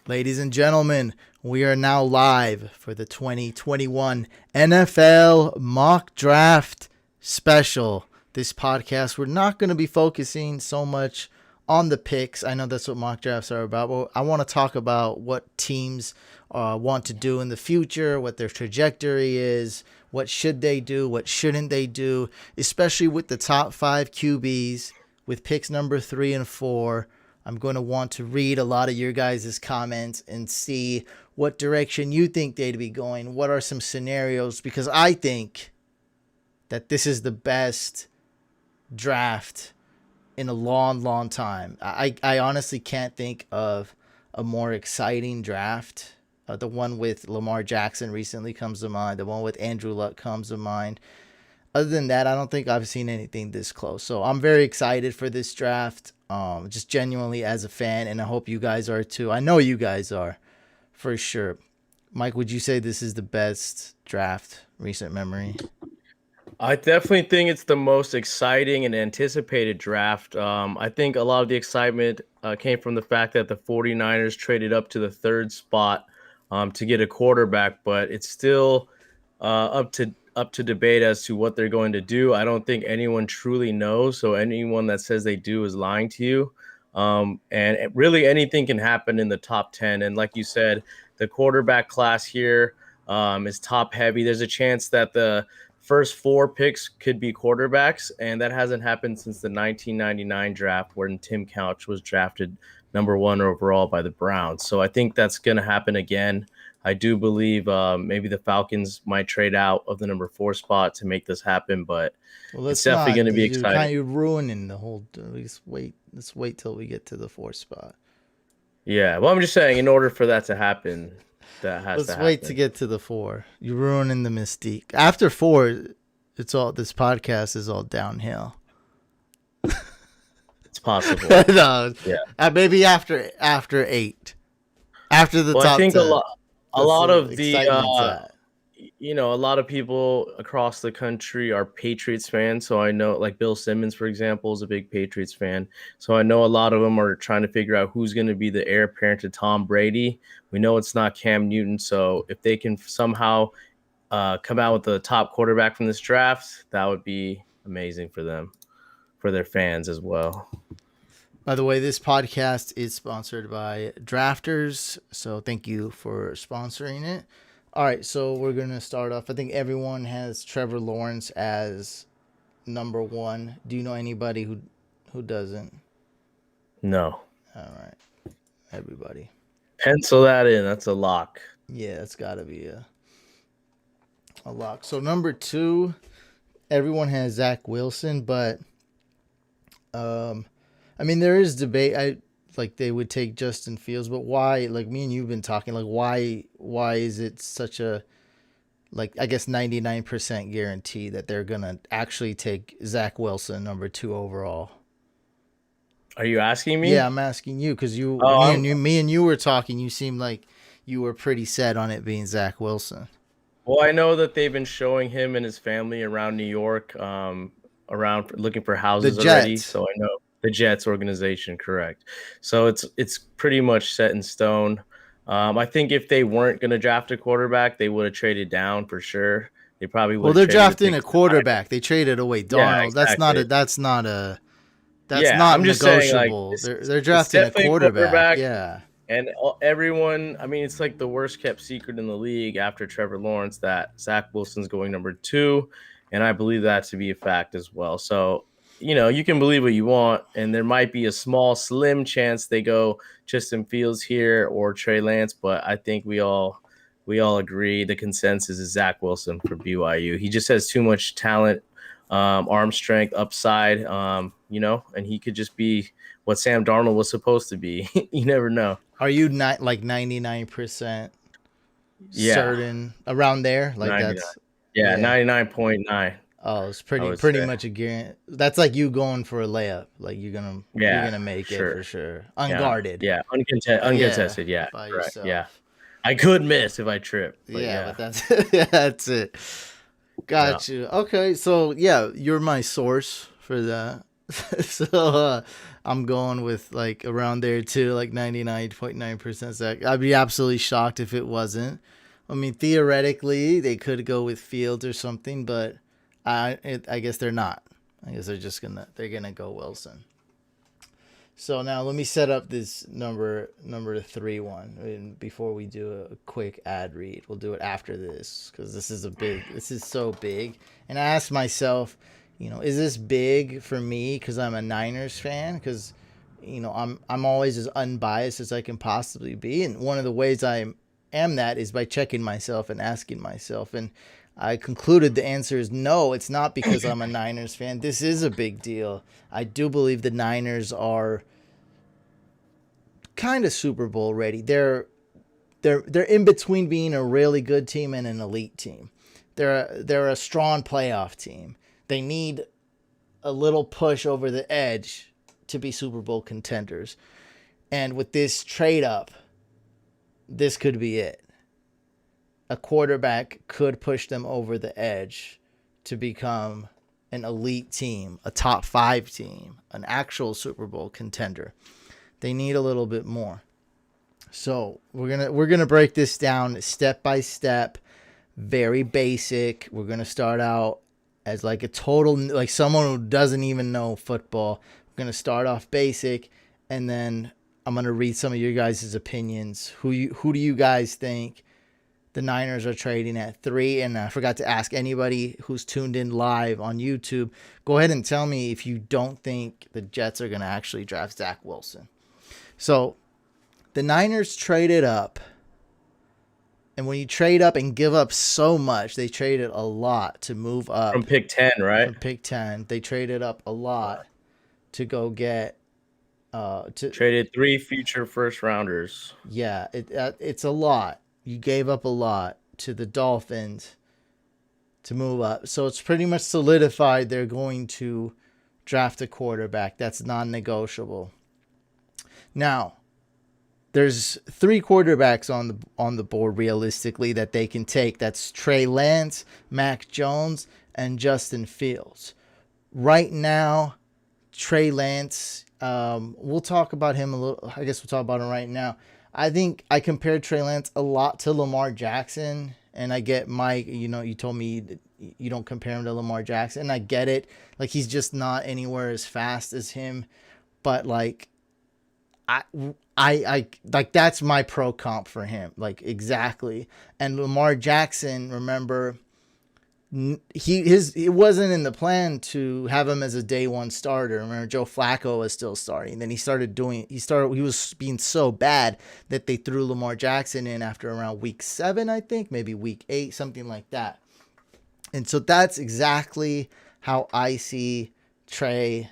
Ladies and gentlemen, we are now live for the 2021 NFL Mock Draft Special. This podcast, we're not going to be focusing so much on the picks. I know that's what mock drafts are about, but I want to talk about what teams want to do in the future, what their trajectory is, what should they do, what shouldn't they do, especially with the top 5 QBs with picks number 3 and 4. I'm going to want to read a lot of your guys' comments and see what direction you think they'd be going. What are some scenarios? Because I think that this is the best draft in a long, long time. I honestly can't think of a more exciting draft. The one with Lamar Jackson recently comes to mind. The one with Andrew Luck comes to mind. Other than that, I don't think I've seen anything this close. So I'm very excited for this draft. Just genuinely as a fan, and I hope you guys are too. I know you guys are, for sure. Mike, would you say this is the best draft recent memory? I definitely think it's the most exciting and anticipated draft. I think a lot of the excitement came from the fact that the 49ers traded up to the 3rd spot to get a quarterback, but it's still up to debate as to what they're going to do. I don't think anyone truly knows, so anyone that says they do is lying to you. And really anything can happen in the top 10. And like you said, the quarterback class here is top heavy. There's a chance that the first 4 picks could be quarterbacks, and that hasn't happened since the 1999 draft when Tim Couch was drafted number 1 overall by the Browns. So I think that's going to happen again. I do believe maybe the Falcons might trade out of the number 4 spot to make this happen, but it's definitely going to be exciting. You're ruining the whole. Let's wait till we get to the 4th spot. Yeah, well, I'm just saying, in order for that to happen, Let's wait to get to the 4. You're ruining the mystique. After 4, this podcast is all downhill. It's possible. No, yeah. Maybe after 8. After the top 10. I think a lot of the a lot of people across the country are Patriots fans. So I know, like Bill Simmons, for example, is a big Patriots fan. So I know a lot of them are trying to figure out who's going to be the heir apparent to Tom Brady. We know it's not Cam Newton. So if they can somehow come out with the top quarterback from this draft, that would be amazing for them, for their fans as well. By the way, this podcast is sponsored by Drafters, so thank you for sponsoring it. All right, so we're going to start off. I think everyone has Trevor Lawrence as number 1. Do you know anybody who doesn't? No. All right, everybody. Pencil that in. That's a lock. Yeah, it's got to be a lock. So number 2, everyone has Zach Wilson, but I mean, there is debate. They would take Justin Fields, but why? Like me and you've been talking. Like why is it such a I guess 99% guarantee that they're gonna actually take Zach Wilson number 2 overall? Are you asking me? Yeah, I'm asking you because me and you were talking. You seemed like you were pretty set on it being Zach Wilson. Well, I know that they've been showing him and his family around New York, around looking for houses already. So I know. The Jets organization, correct. So it's pretty much set in stone. I think if they weren't going to draft a quarterback, they would have traded down for sure. They probably would. Well, they're drafting a quarterback. They traded away Darnold. Yeah, exactly. That's not negotiable. They're drafting a quarterback. Yeah. And everyone, I mean, it's like the worst kept secret in the league after Trevor Lawrence that Zach Wilson's going number 2, and I believe that to be a fact as well. So. You can believe what you want, and there might be a small, slim chance they go Justin Fields here or Trey Lance, but I think we all agree the consensus is Zach Wilson for BYU. He just has too much talent, arm strength, upside, and he could just be what Sam Darnold was supposed to be. You never know. Are you not 99% certain around there? 99.9. Oh, it's pretty much a guarantee. That's like you going for a layup. Like you're gonna make it for sure. Unguarded. Yeah, uncontested. Yeah, correct. Yeah, I could miss if I trip. But that's it. Got you. Okay, so you're my source for that. So I'm going with like around there too, like 99.9% sack. I'd be absolutely shocked if it wasn't. I mean, theoretically, they could go with Fields or something, but I guess they're not. I guess they're gonna go Wilson. So now let me set up this number 3 one. And before we do a quick ad read, we'll do it after this because this is so big. And I asked myself, is this big for me because I'm a Niners fan? Because I'm always as unbiased as I can possibly be, and one of the ways I am that is by checking myself and asking myself, and I concluded the answer is no, it's not because I'm a Niners fan. This is a big deal. I do believe the Niners are kind of Super Bowl ready. They're in between being a really good team and an elite team. They're a strong playoff team. They need a little push over the edge to be Super Bowl contenders. And with this trade up, this could be it. A quarterback could push them over the edge to become an elite team, a top 5 team, an actual Super Bowl contender. They need a little bit more. So we're gonna break this down step by step, very basic. We're gonna start out as like a total, like someone who doesn't even know football. We're gonna start off basic, and then I'm gonna read some of your guys' opinions. Who do you guys think the Niners are trading at 3? And I forgot to ask anybody who's tuned in live on YouTube, go ahead and tell me if you don't think the Jets are gonna actually draft Zach Wilson. So the Niners traded up. And when you trade up and give up so much, they traded a lot to move up. From pick 10, right? From pick 10. They traded up a lot to go get... traded 3 future first rounders. Yeah, it's a lot. You gave up a lot to the Dolphins to move up. So it's pretty much solidified they're going to draft a quarterback. That's non-negotiable. Now, there's 3 quarterbacks on the board realistically that they can take. That's Trey Lance, Mack Jones, and Justin Fields. Right now, Trey Lance, we'll talk about him a little. I guess we'll talk about him right now. I think I compared Trey Lance a lot to Lamar Jackson, and I get Mike, you told me you don't compare him to Lamar Jackson, and I get it. Like, he's just not anywhere as fast as him, but like, I like, that's my pro comp for him, like, exactly. And Lamar Jackson, remember, it wasn't in the plan to have him as a day one starter. Remember, Joe Flacco was still starting. Then he was being so bad that they threw Lamar Jackson in after around week 7, I think, maybe week 8, something like that. And so that's exactly how I see Trey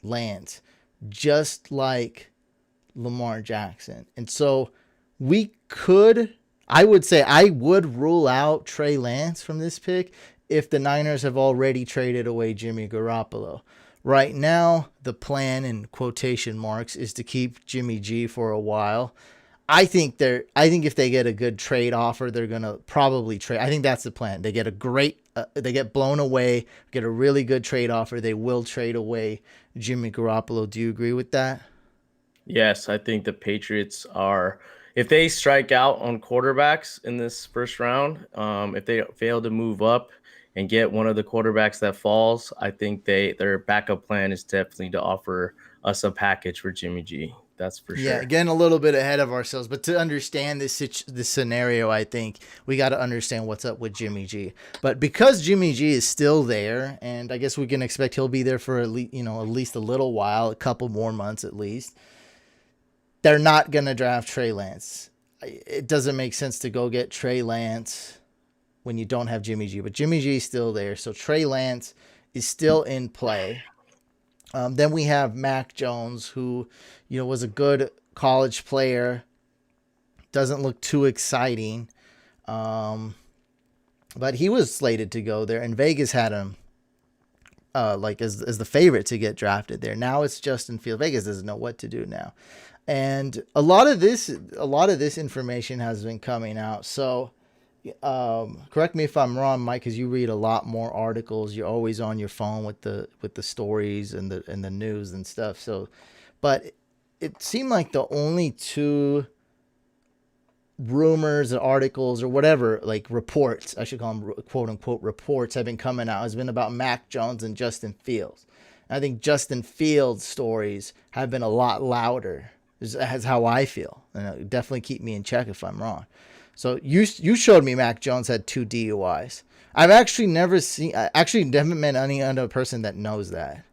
Lance, just like Lamar Jackson. And so I would say I would rule out Trey Lance from this pick if the Niners have already traded away Jimmy Garoppolo. Right now, the plan, in quotation marks, is to keep Jimmy G for a while. I think if they get a good trade offer, they're gonna probably trade. I think that's the plan. They get they get blown away, get a really good trade offer, they will trade away Jimmy Garoppolo. Do you agree with that? Yes, I think the Patriots are, if they strike out on quarterbacks in this first round, if they fail to move up and get one of the quarterbacks that falls, I think their backup plan is definitely to offer us a package for Jimmy G. That's for sure. Yeah, getting a little bit ahead of ourselves, but to understand this scenario, I think we got to understand what's up with Jimmy G. But because Jimmy G is still there, and I guess we can expect he'll be there for at least a little while, a couple more months at least, they're not going to draft Trey Lance. It doesn't make sense to go get Trey Lance when you don't have Jimmy G. But Jimmy G is still there, so Trey Lance is still in play. Then we have Mack Jones, who was a good college player. Doesn't look too exciting. But he was slated to go there, and Vegas had him as the favorite to get drafted there. Now it's Justin Fields. Vegas doesn't know what to do now. And a lot of this information has been coming out. So, correct me if I'm wrong, Mike, because you read a lot more articles. You're always on your phone with the stories and the news and stuff. So, But it seemed like the only two rumors or articles or whatever, like reports, I should call them quote unquote reports, have been coming out has been about Mack Jones and Justin Fields. And I think Justin Fields' stories have been a lot louder. That's how I feel. And definitely keep me in check if I'm wrong. So you showed me Mack Jones had 2 DUIs. I've actually never seen. I actually haven't met any other person that knows that,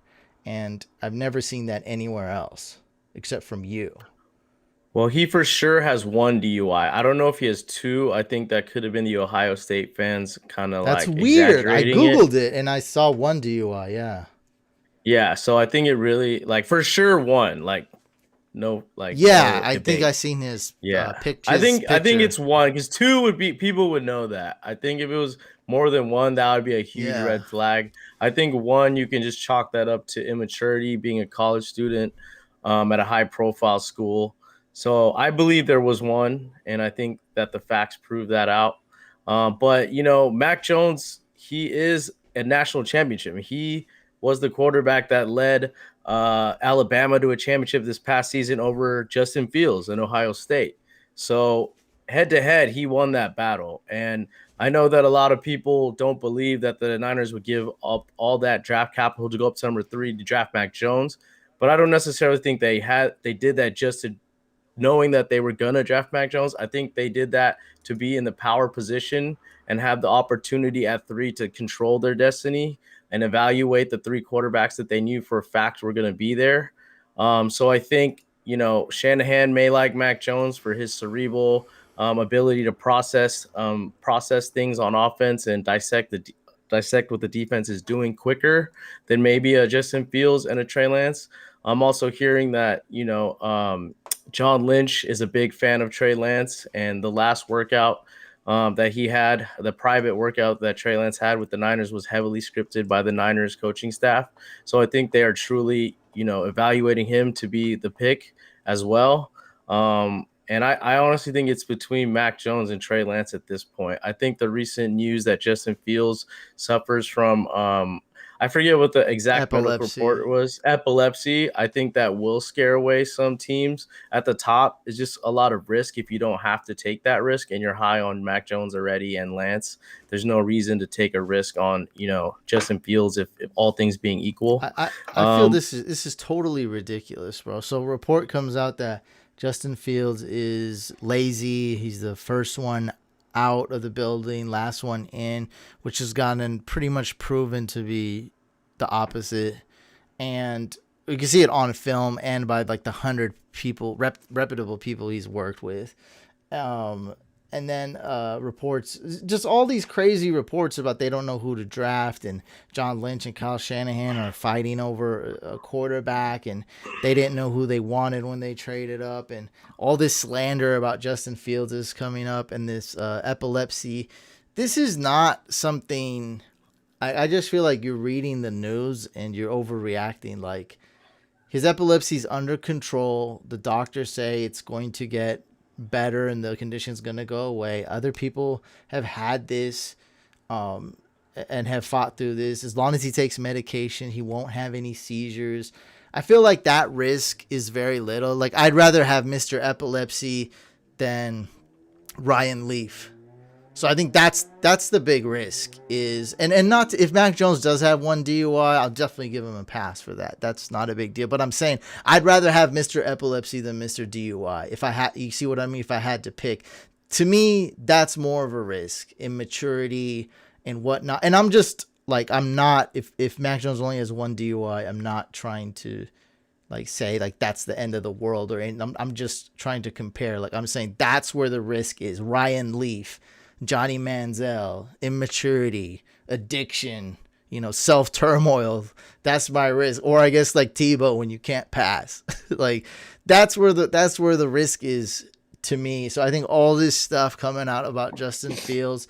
and I've never seen that anywhere else except from you. Well, he for sure has 1 DUI. I don't know if he has 2. I think that could have been the Ohio State fans kind of That's like weird. I exaggerating it. googled it and I saw 1 DUI. Yeah. Yeah, so I think it really like for sure 1, like Yeah, no I think debate. I seen his Yeah. pictures I think picture. it's 1 because 2 would be people would know that. I think if it was more than 1, that would be a huge Yeah. red flag. I think 1, you can just chalk that up to immaturity, being a college student at a high profile school. So I believe there was 1, and I think that the facts prove that out. But Mac Jones, he is a national championship. He was the quarterback that led Alabama to a championship this past season over Justin Fields in Ohio State. So head to head, he won that battle. And I know that a lot of people don't believe that the Niners would give up all that draft capital to go up to number 3 to draft Mac Jones, but I don't necessarily think they did that just to knowing that they were gonna draft Mac Jones. I think they did that to be in the power position and have the opportunity at 3 to control their destiny and evaluate the 3 quarterbacks that they knew for a fact were going to be there. So I think Shanahan may like Mac Jones for his cerebral ability to process things on offense and dissect what the defense is doing quicker than maybe a Justin Fields and a Trey Lance. I'm also hearing that John Lynch is a big fan of Trey Lance, and the last workout that he had, the private workout that Trey Lance had with the Niners, was heavily scripted by the Niners coaching staff. So I think they are truly, evaluating him to be the pick as well. And I honestly think it's between Mac Jones and Trey Lance at this point. I think the recent news that Justin Fields suffers from I forget what the exact medical Epilepsy. report was. Epilepsy. I think that will scare away some teams at the top. It's just a lot of risk if you don't have to take that risk and you're high on Mac Jones already and Lance. There's no reason to take a risk on, Justin Fields if all things being equal. I feel this is totally ridiculous, bro. So a report comes out that Justin Fields is lazy. He's the first one out of the building, last one in, which has gotten pretty much proven to be the opposite. And you can see it on film and by like the 100 people, reputable people he's worked with. And then reports, just all these crazy reports about they don't know who to draft, and John Lynch and Kyle Shanahan are fighting over a quarterback, and they didn't know who they wanted when they traded up, and all this slander about Justin Fields is coming up, and this epilepsy. This is not something. I just feel like you're reading the news and you're overreacting. Like, his epilepsy's under control. The doctors say it's going to get better and the condition's going to go away. Other people have had this and have fought through this. As long as he takes medication, he won't have any seizures. I feel like that risk is very little. Like, I'd rather have Mr. Epilepsy than Ryan Leaf. So I think that's the big risk is, and not to, if Mac Jones does have 1 DUI, I'll definitely give him a pass for that. That's not a big deal. But I'm saying I'd rather have Mr. Epilepsy than Mr. DUI. If I had, you see what I mean? If I had to pick, to me, that's more of a risk, immaturity and whatnot. And I'm just like, I'm not, if Mac Jones only has 1 DUI, I'm not trying to like say like that's the end of the world or anything. I'm just trying to compare. Like, I'm saying that's where the risk is. Ryan Leaf, Johnny Manziel, immaturity, addiction, self-turmoil. That's my risk. Or I guess like Tebow when you can't pass. Like, that's where the risk is to me. So I think all this stuff coming out about Justin Fields,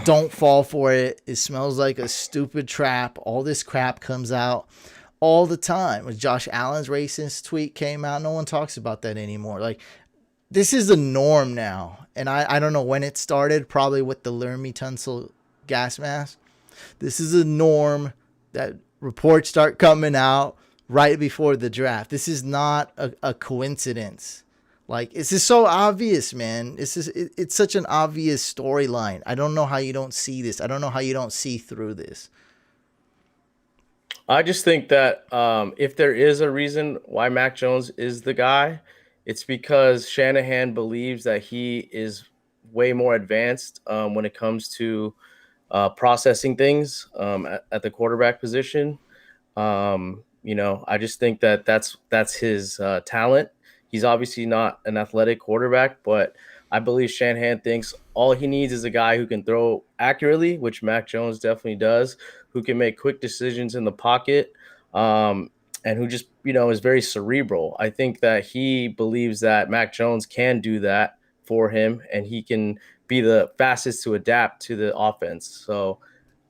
don't fall for it. It smells like a stupid trap. All this crap comes out all the time. When Josh Allen's racist tweet came out, no one talks about that anymore. Like, this is the norm now. And I don't know when it started, probably with the Lermy Tunsil gas mask. This is a norm that reports start coming out. right before the draft. This is not a coincidence. Like, this is so obvious, man. It's such an obvious storyline. I don't know how you don't see this. I don't know how you don't see through this. I just think that if there is a reason why Mac Jones is the guy, it's because Shanahan believes that he is way more advanced when it comes to processing things at the quarterback position. I just think that that's his talent. He's obviously not an athletic quarterback, but I believe Shanahan thinks all he needs is a guy who can throw accurately, which Mac Jones definitely does, who can make quick decisions in the pocket, and who just is very cerebral. I think that he believes that Mac Jones can do that for him, and he can be the fastest to adapt to the offense. So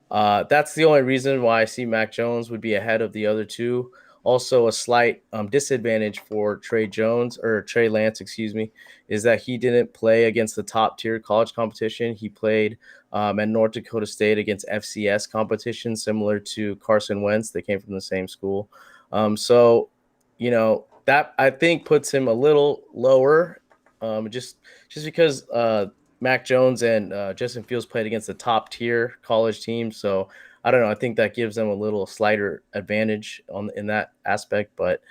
that's the only reason why I see Mac Jones would be ahead of the other two. Also, a slight disadvantage for Trey Lance, excuse me, is that he didn't play against the top tier college competition. He played at North Dakota State against FCS competition, similar to Carson Wentz. They came from the same school. So that I think puts him a little lower, just because Mac Jones and Justin Fields played against the top tier college team. So I don't know. I think that gives them a little slighter advantage in that aspect. But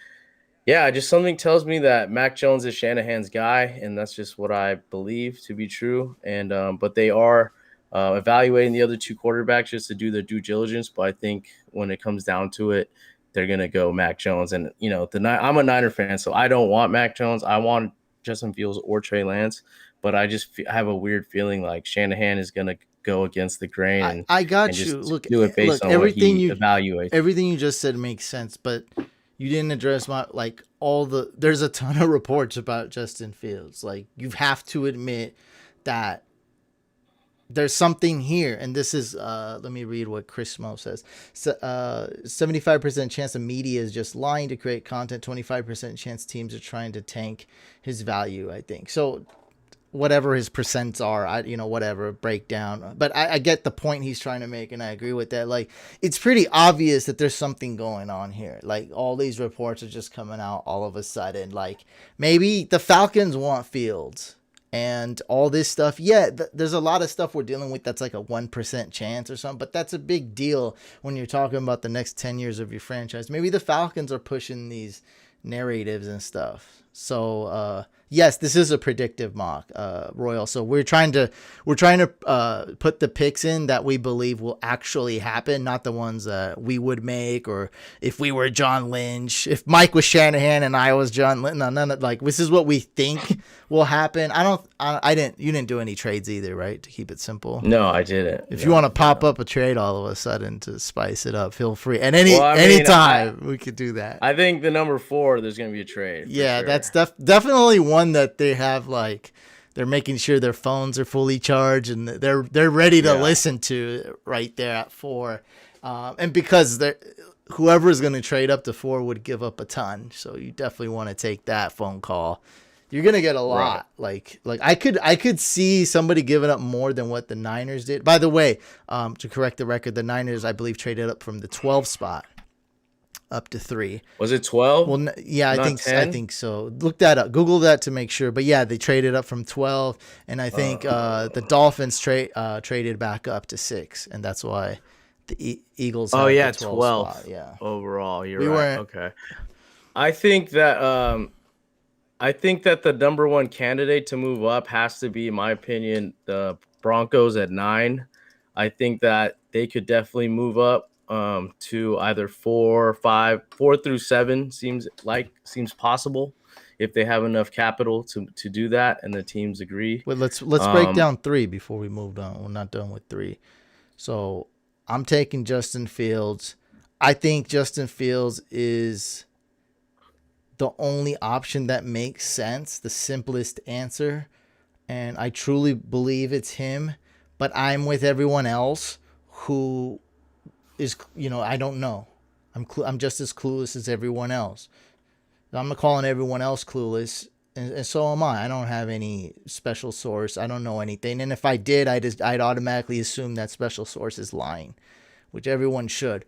yeah, just something tells me that Mac Jones is Shanahan's guy, and that's just what I believe to be true. And but they are evaluating the other two quarterbacks just to do their due diligence. But I think when it comes down to it, they're gonna go Mac Jones. And I'm a Niner fan, so I don't want Mac Jones. I want Justin Fields or Trey Lance. But I just have a weird feeling like Shanahan is going to go against the grain and I got and you. just Look, do it based on what he evaluates. Everything you just said makes sense, but you didn't address there's a ton of reports about Justin Fields. Like, you have to admit that there's something here, and this is let me read what Chris Mo says. 75% chance the media is just lying to create content, 25% chance teams are trying to tank his value, I think. So whatever his percents are, whatever breakdown. But I get the point he's trying to make, and I agree with that. Like, it's pretty obvious that there's something going on here. Like, all these reports are just coming out all of a sudden. Like, maybe the Falcons want Fields and all this stuff. Yeah, there's a lot of stuff we're dealing with that's like a 1% chance or something, but that's a big deal when you're talking about the next 10 years of your franchise. Maybe the Falcons are pushing these narratives and stuff. So, yes, this is a predictive mock, Royal. So we're trying to put the picks in that we believe will actually happen, not the ones that we would make, or if we were John Lynch, if Mike was Shanahan and I was John Lynch. No, none of, like, this is what we think will happen. You didn't do any trades either, right? To keep it simple. No, I didn't. If you want to pop up a trade all of a sudden to spice it up, feel free. And anytime we could do that. I think the number 4, there's going to be a trade. Yeah, sure. That's definitely one that they have, like, they're making sure their phones are fully charged and they're ready to listen to right there at 4. And because whoever is going to trade up to 4 would give up a ton. So you definitely want to take that phone call. You're going to get a lot. Right. Like I could see somebody giving up more than what the Niners did. By the way, to correct the record, the Niners, I believe, traded up from the 12 spot up to 3. Was it 12? Well, yeah, Not I 10? think so. Look that up. Google that to make sure. But yeah, they traded up from 12, and I think the Dolphins traded back up to 6, and that's why the Eagles. Oh yeah, the 12. Spot. Yeah, overall, you're right. Okay, I think that the number 1 candidate to move up has to be, in my opinion, the Broncos at 9. I think that they could definitely move up to either 4 or 5. 4 through 7 seems possible if they have enough capital to do that and the teams agree. Well, let's break down 3 before we move on. We're not done with 3. So I'm taking Justin Fields. I think Justin Fields is the only option that makes sense, the simplest answer, and I truly believe it's him. But I'm with everyone else who is, I don't know. I'm just as clueless as everyone else. I'm not calling everyone else clueless, and so am I. I don't have any special source. I don't know anything, and if I did, I'd automatically assume that special source is lying, which everyone should.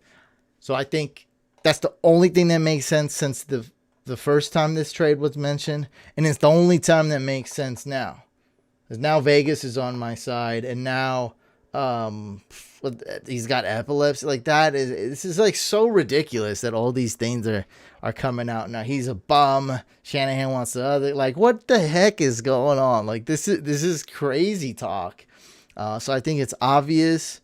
So I think That's the only thing that makes sense since the first time this trade was mentioned, and it's the only time that makes sense now. Because now Vegas is on my side, and now he's got epilepsy. Like this is like so ridiculous that all these things are coming out now. He's a bum. Shanahan wants the other. Like, what the heck is going on? Like, this is crazy talk. So I think it's obvious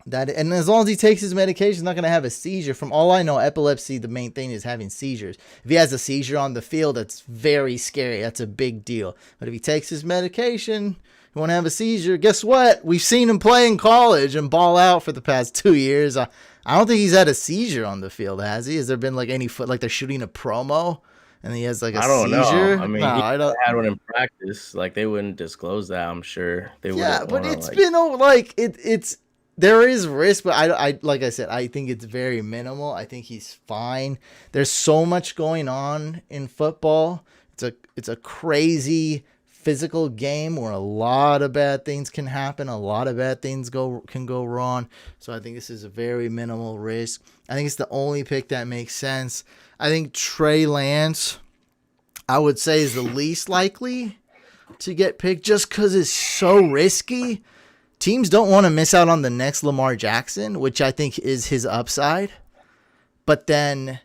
that, and as long as he takes his medication, he's not going to have a seizure. From all I know, epilepsy, the main thing is having seizures. If he has a seizure on the field, that's very scary. That's a big deal. But if he takes his medication, he won't have a seizure. Guess what? We've seen him play in college and ball out for the past 2 years. I don't think he's had a seizure on the field, has he? Has there been like any like they're shooting a promo and he has like a seizure? I don't know. I mean, no, I don't had one in practice. Like, they wouldn't disclose that. I'm sure they would. Yeah, but it's been like it's. There is risk, but I like I said, I think it's very minimal. I think he's fine. There's so much going on in football. It's a crazy physical game where a lot of bad things can happen. A lot of bad things can go wrong. So I think this is a very minimal risk. I think it's the only pick that makes sense. I think Trey Lance, I would say, is the least likely to get picked just because it's so risky. Teams don't want to miss out on the next Lamar Jackson, which I think is his upside. But then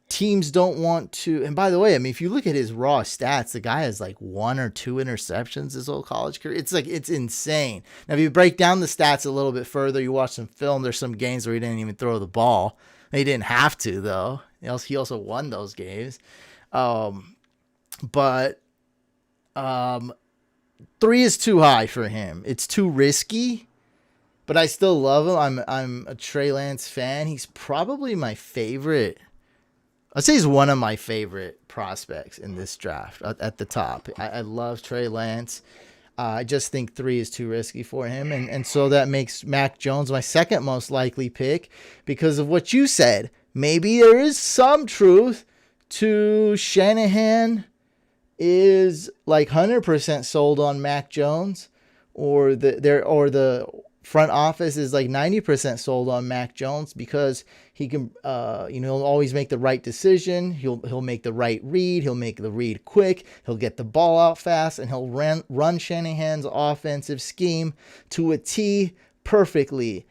teams don't want to. And by the way, I mean, if you look at his raw stats, the guy has like 1 or 2 interceptions his whole college career. It's insane. Now, if you break down the stats a little bit further, you watch some film, there's some games where he didn't even throw the ball. He didn't have to, though. He also won those games. But 3 is too high for him. It's too risky, but I still love him. I'm a Trey Lance fan. He's probably my favorite. I'd say he's one of my favorite prospects in this draft at the top. I love Trey Lance. I just think 3 is too risky for him. And so that makes Mack Jones my second most likely pick because of what you said. Maybe there is some truth to Shanahan is like 100% sold on Mack Jones, or the front office is like 90% sold on Mack Jones because he can, he'll always make the right decision. He'll make the right read. He'll make the read quick. He'll get the ball out fast, and he'll run Shanahan's offensive scheme to a T perfectly.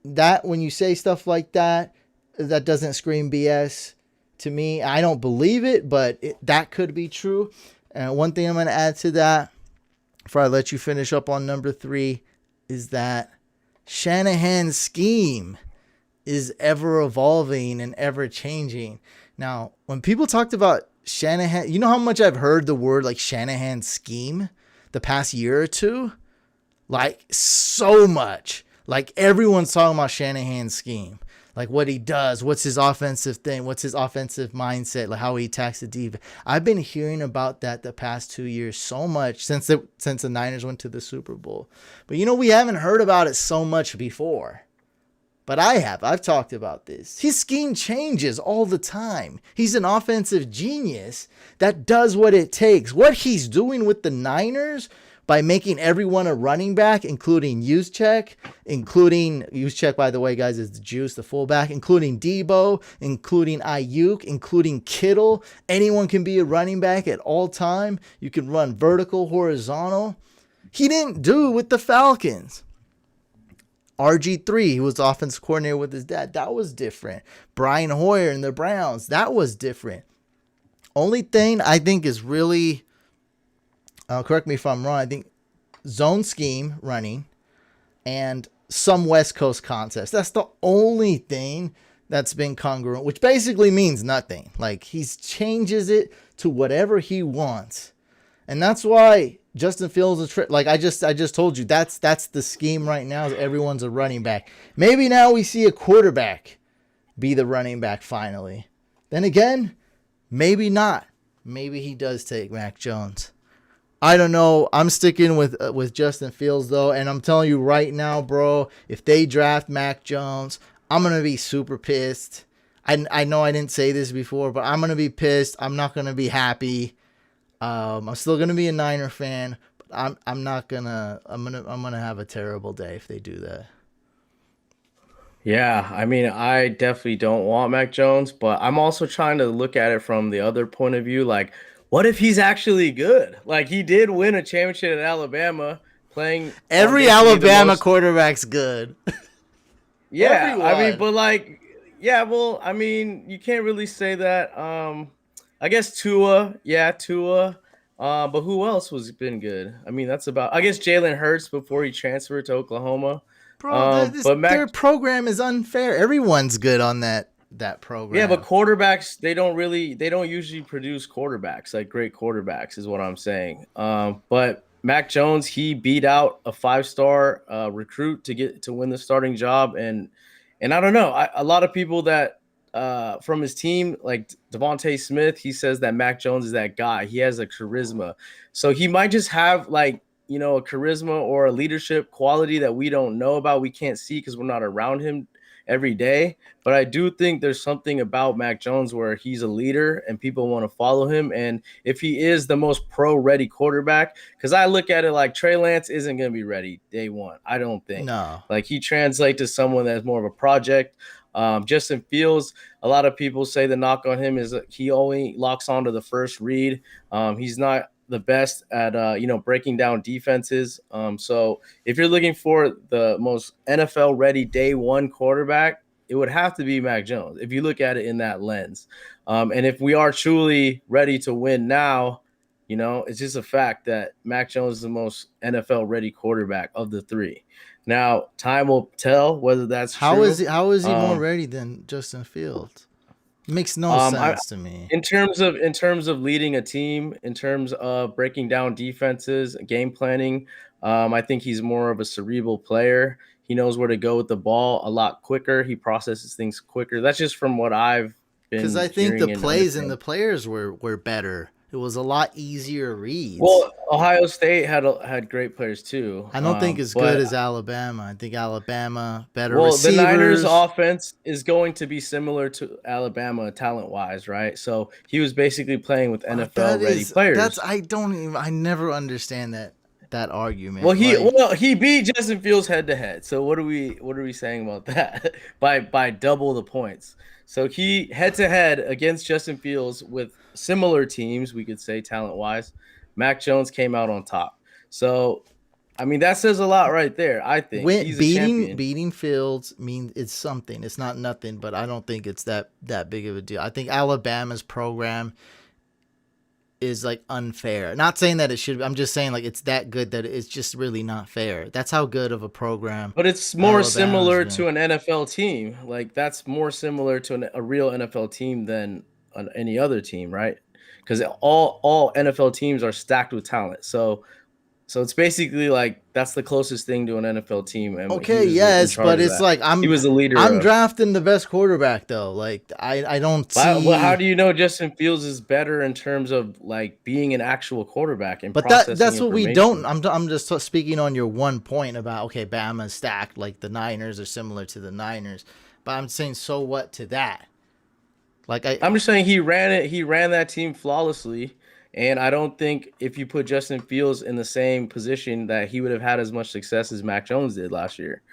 That when you say stuff like that, that doesn't scream BS. To me, I don't believe it, but that could be true. And one thing I'm going to add to that, before I let you finish up on number 3, is that Shanahan's scheme is ever evolving and ever changing. Now, when people talked about Shanahan, you know how much I've heard the word like Shanahan scheme the past year or two? Like, so much. Like, everyone's talking about Shanahan's scheme. Like what he does, what's his offensive thing, what's his offensive mindset, like how he attacks the defense. I've been hearing about that the past 2 years so much since the Niners went to the Super Bowl. But we haven't heard about it so much before. But I have. I've talked about this. His scheme changes all the time. He's an offensive genius that does what it takes. What he's doing with the Niners by making everyone a running back, including Juszczyk, by the way, guys, is the Juice, the fullback, including Debo, including Ayuk, including Kittle. Anyone can be a running back at all time. You can run vertical, horizontal. He didn't do it with the Falcons. RG3, he was offensive coordinator with his dad. That was different. Brian Hoyer and the Browns, that was different. Only thing I think is really... correct me if I'm wrong, I think zone scheme running and some West Coast concepts. That's the only thing that's been congruent, which basically means nothing. Like, he changes it to whatever he wants. And that's why Justin Fields is like I just told you, that's the scheme right now. Is everyone's a running back. Maybe now we see a quarterback be the running back finally. Then again, maybe not. Maybe he does take Mack Jones. I don't know. I'm sticking with Justin Fields, though. And I'm telling you right now, bro, if they draft Mack Jones, I'm going to be super pissed. I know I didn't say this before, but I'm going to be pissed. I'm not going to be happy. I'm still going to be a Niner fan, but I'm going to have a terrible day if they do that. Yeah, I mean, I definitely don't want Mac Jones, but I'm also trying to look at it from the other point of view. Like, what if he's actually good? Like, he did win a championship in Alabama, playing on Every basically the Alabama most. quarterback's good. Yeah, I mean, Everyone. but like, yeah, well, I mean, you can't really say that. I guess Tua, yeah, Tua. But who else was been good? I mean, that's about. I guess Jalen Hurts before he transferred to Oklahoma. Bro, But their Mac. program is unfair. Everyone's good on that Yeah, but program. quarterbacks, they don't usually produce quarterbacks, like great quarterbacks is what I'm saying. But Mac Jones, he beat out a 5-star recruit to get to win the starting job. And I don't know, a lot of people that from his team, like Devontae Smith, he says that Mac Jones is that guy. He has a charisma. So he might just have like, a charisma or a leadership quality that we don't know about. We can't see because we're not around him every day. But I do think there's something about Mac Jones where he's a leader and people want to follow him. And if he is the most pro-ready quarterback, because I look at it like Trey Lance isn't going to be ready day one. I don't think. No. Like he translates to someone that's more of a project. Justin Fields, a lot of people say the knock on him is that he only locks onto the first read. He's not the best at breaking down defenses. So if you're looking for the most NFL ready day one quarterback, it would have to be Mac Jones if you look at it in that lens. And if we are truly ready to win now, it's just a fact that Mac Jones is the most NFL ready quarterback of the three. Now, time will tell whether that's true. How is he more Um, ready than Justin Fields? Makes no I sense to me. in terms of leading a team, in terms of breaking down defenses, game planning, I think he's more of a cerebral player. He knows where to go with the ball a lot quicker. He processes things quicker. That's just from what I've Because been I think the hearing and plays and understanding. the players were better. It was a lot easier reads. Well, Ohio State had great players too, I don't think as good but as Alabama. I think Alabama better well, the Niners receivers. offense is going to be similar to Alabama talent wise, right? So he was basically playing with NFL ready That's players. I never understand that Well, argument. he Like, well he beat Justin Fields head to head. So what are we saying about that? by double the points. So he head to head against Justin Fields with similar teams, we could say talent wise. Mac Jones came out on top. So I mean that says a lot right there. I think he's a champion. beating Fields means it's something. It's not nothing, but I don't think it's that big of a deal. I think Alabama's program is like unfair. Not saying that it should. I'm just saying like it's that good that it's just really not fair. That's how good of a program But it's more Alabama's similar been. to an NFL team. Like that's more similar to a real NFL team than any other team, right? Because all NFL teams are stacked with talent. So it's basically like that's the closest thing to an NFL team, and he Okay, was in yes, charge but of it's that. like He was the leader I'm of. drafting the best quarterback though. Like I don't Well, how see. do you know Justin Fields is better in terms of like being an actual quarterback and But processing that's what we don't. information? I'm just speaking on your one point about okay, Bama's stacked like the Niners are similar to the Niners, but I'm saying so what to that? Like I I'm just saying he ran it. He ran that team flawlessly, and I don't think if you put Justin Fields in the same position that he would have had as much success as Mac Jones did last year.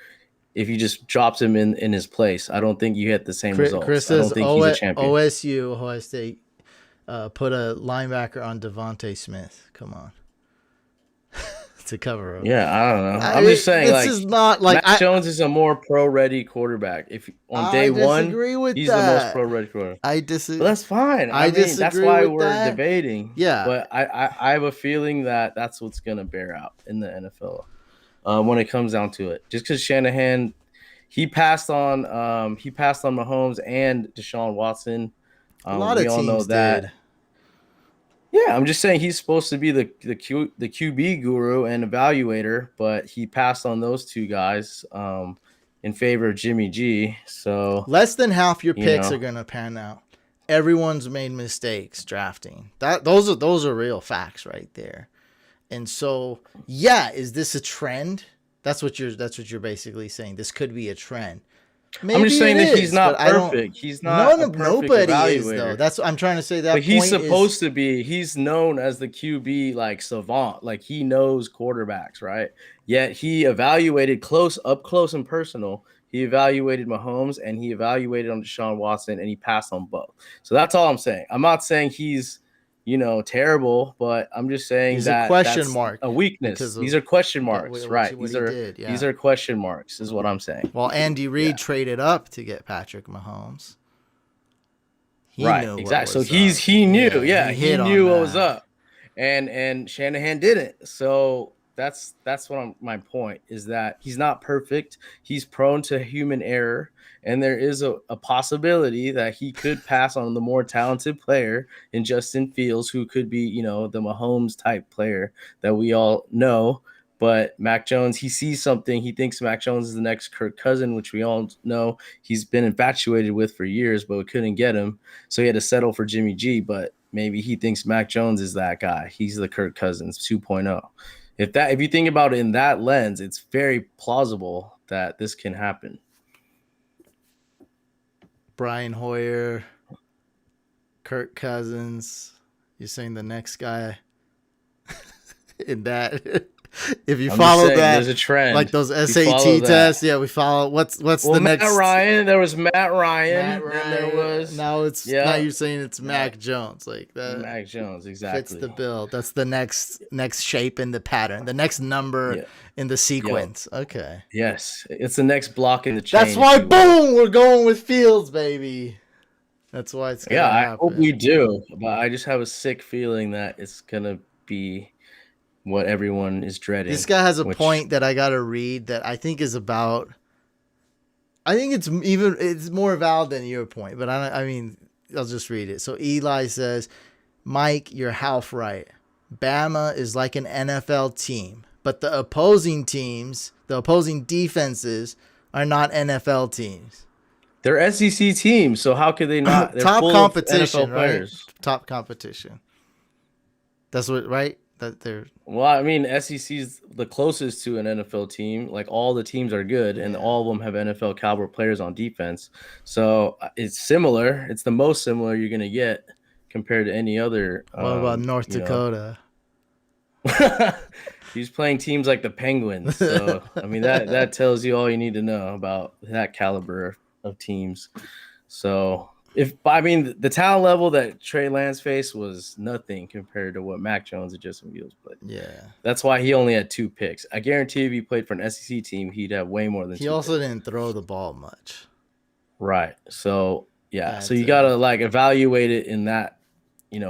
If you just dropped him in his place, I don't think you get the same Chris results. I says don't think he's a champion. OSU Ohio State put a linebacker on Devontae Smith. Come on, to cover up. Yeah, I don't know. I'm just saying, This like is not like Mac Jones is a more pro-ready quarterback. If on I day one, disagree with he's the most that. pro-ready quarterback. I But disagree. that's fine. I I mean, that's disagree why with we're that. debating. Yeah, But I have a feeling that that's what's gonna bear out in the NFL when it comes down to it. Just because Shanahan, he passed on Mahomes and Deshaun Watson. a lot We of all know teams did. that. Yeah, I'm just saying he's supposed to be the QB guru and evaluator, but he passed on those two guys in favor of Jimmy G. So Less than half your you picks know, are gonna pan out. Everyone's made mistakes drafting. Those are real facts right there. And so, yeah, is this a trend? That's what you're basically saying. This could be a trend. I'm just Maybe it saying that he's is, but not I don't. perfect. He's not a perfect Nobody is though. evaluator. That's what I'm trying to say. But That he's point is supposed to be. He's known as the QB like savant. Like he knows quarterbacks, right? Yet he evaluated up close and personal he evaluated Mahomes, and he evaluated on Deshaun Watson, and he passed on both. So that's all I'm saying. I'm not saying he's, terrible, but I'm just saying He's a that question that's mark a weakness. because These of are question what, marks, what, right? what he did. Yeah. These are question marks, is what I'm saying. Well, Andy Reid Yeah. traded up to get Patrick Mahomes. He Right, knew what exactly. So was up. he knew, He he hit on knew what was that. up, and Shanahan didn't. So that's what my point is, that he's not perfect. He's prone to human error, and there is a possibility that he could pass on the more talented player in Justin Fields, who could be, the Mahomes type player that we all know. But Mac Jones, he sees something. He thinks Mac Jones is the next Kirk Cousin, which we all know he's been infatuated with for years, but we couldn't get him. So he had to settle for Jimmy G, but maybe he thinks Mac Jones is that guy. He's the Kirk Cousins 2.0. If you think about it in that lens, it's very plausible that this can happen. Brian Hoyer, Kirk Cousins. You're saying the next guy in that? If you follow that, there's a trend. Like those SAT tests. Yeah, we follow. What's the next? Matt Ryan. There was Matt Ryan. Then there was now you're saying it's Mac Jones. Like that. Mac Jones, exactly. Fits the bill. That's the next shape in the pattern. The next number in the sequence. Okay. Yes, it's the next block in the chain. That's why, boom, we're going with Fields, baby. That's why it's gonna happen. I hope we do, but I just have a sick feeling that it's gonna be what everyone is dreading. This guy has a point that I gotta read that I think is about. I think it's more valid than your point, but I mean, I'll just read it. So Eli says, Mike, you're half right. Bama is like an NFL team, but the opposing defenses are not NFL teams. They're SEC teams, so how could they not? They're top full competition, of NFL players. Right? Top competition. That's what, right? That they're. Well, I mean, SEC is the closest to an NFL team. Like, all the teams are good, and all of them have NFL caliber players on defense. So it's similar. It's the most similar you're gonna get compared to any other. What about North Dakota? He's playing teams like the Penguins. So I mean, that tells you all you need to know about that caliber of teams. So the talent level that Trey Lance faced was nothing compared to what Mac Jones and Justin Fields played. Yeah, that's why he only had 2 picks. I guarantee if he played for an SEC team, he'd have way more than. He also didn't throw the ball much. Right. So so you gotta evaluate it in that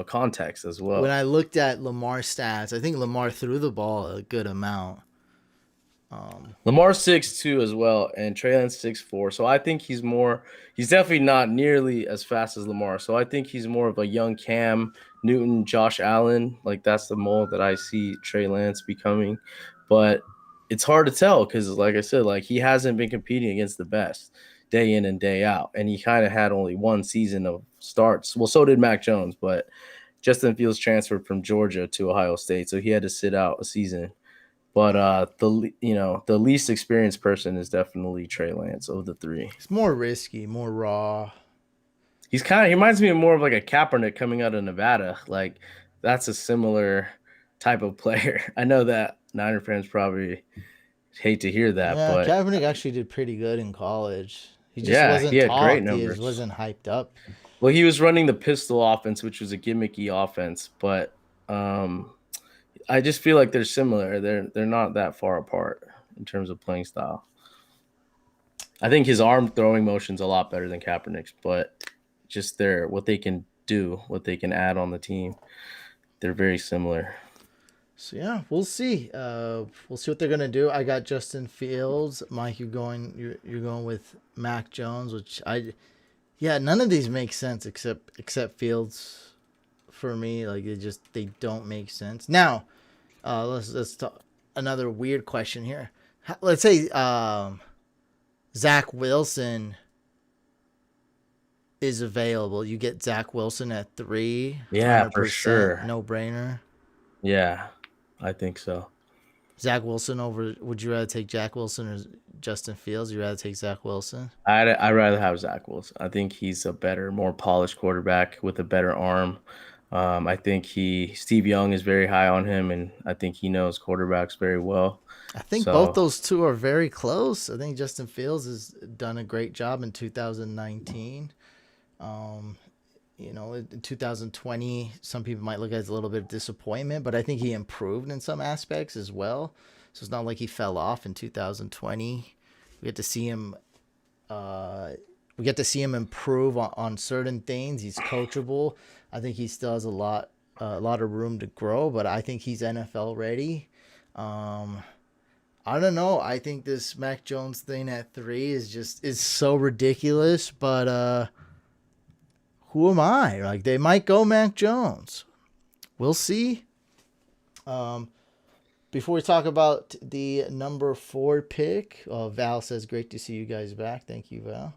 context as well. When I looked at Lamar's stats, I think Lamar threw the ball a good amount. Lamar's 6'2" as well, and Trey Lance 6'4". So I think he's definitely not nearly as fast as Lamar. So I think he's more of a young Cam Newton, Josh Allen. Like, that's the mold that I see Trey Lance becoming. But it's hard to tell because, like I said, he hasn't been competing against the best day in and day out. And he kind of had only one season of starts. Well, so did Mac Jones, but Justin Fields transferred from Georgia to Ohio State, so he had to sit out a season. But the least experienced person is definitely Trey Lance of the 3. It's more risky, more raw. He reminds me of more of like a Kaepernick coming out of Nevada. Like, that's a similar type of player. I know that Niner fans probably hate to hear that, but Kaepernick actually did pretty good in college. He just wasn't he had talked. great numbers. He just wasn't hyped up. Well, he was running the pistol offense, which was a gimmicky offense, but I just feel like they're similar. They're not that far apart in terms of playing style. I think his arm throwing motion's a lot better than Kaepernick's, but just what they can do, what they can add on the team, they're very similar. So yeah, we'll see. We'll see what they're gonna do. I got Justin Fields. Mike, you're going with Mac Jones, which none of these make sense except Fields for me. Like, they don't make sense. Now, let's talk another weird question here. Let's say Zach Wilson is available. You get Zach Wilson at 3. Yeah, for sure. No brainer. Yeah, I think so. Zach Wilson over. Would you rather take Zach Wilson or Justin Fields? You'd rather take Zach Wilson? I'd rather have Zach Wilson. I think he's a better, more polished quarterback with a better arm. I think Steve Young is very high on him, and I think he knows quarterbacks very well. I think both So those two are very close. I think Justin Fields has done a great job in 2019. Um, in 2020, some people might look at it as a little bit of disappointment, but I think he improved in some aspects as well. So it's not like he fell off in 2020. We get to see him. We get to see him improve on certain things. He's coachable. I think he still has a lot of room to grow, but I think he's NFL ready. Um, I don't know. I think this Mac Jones thing at 3 is so ridiculous, but who am I? Like, they might go Mac Jones. We'll see. Um, Before we talk about the number 4 pick, Val says, great to see you guys back. Thank you, Val.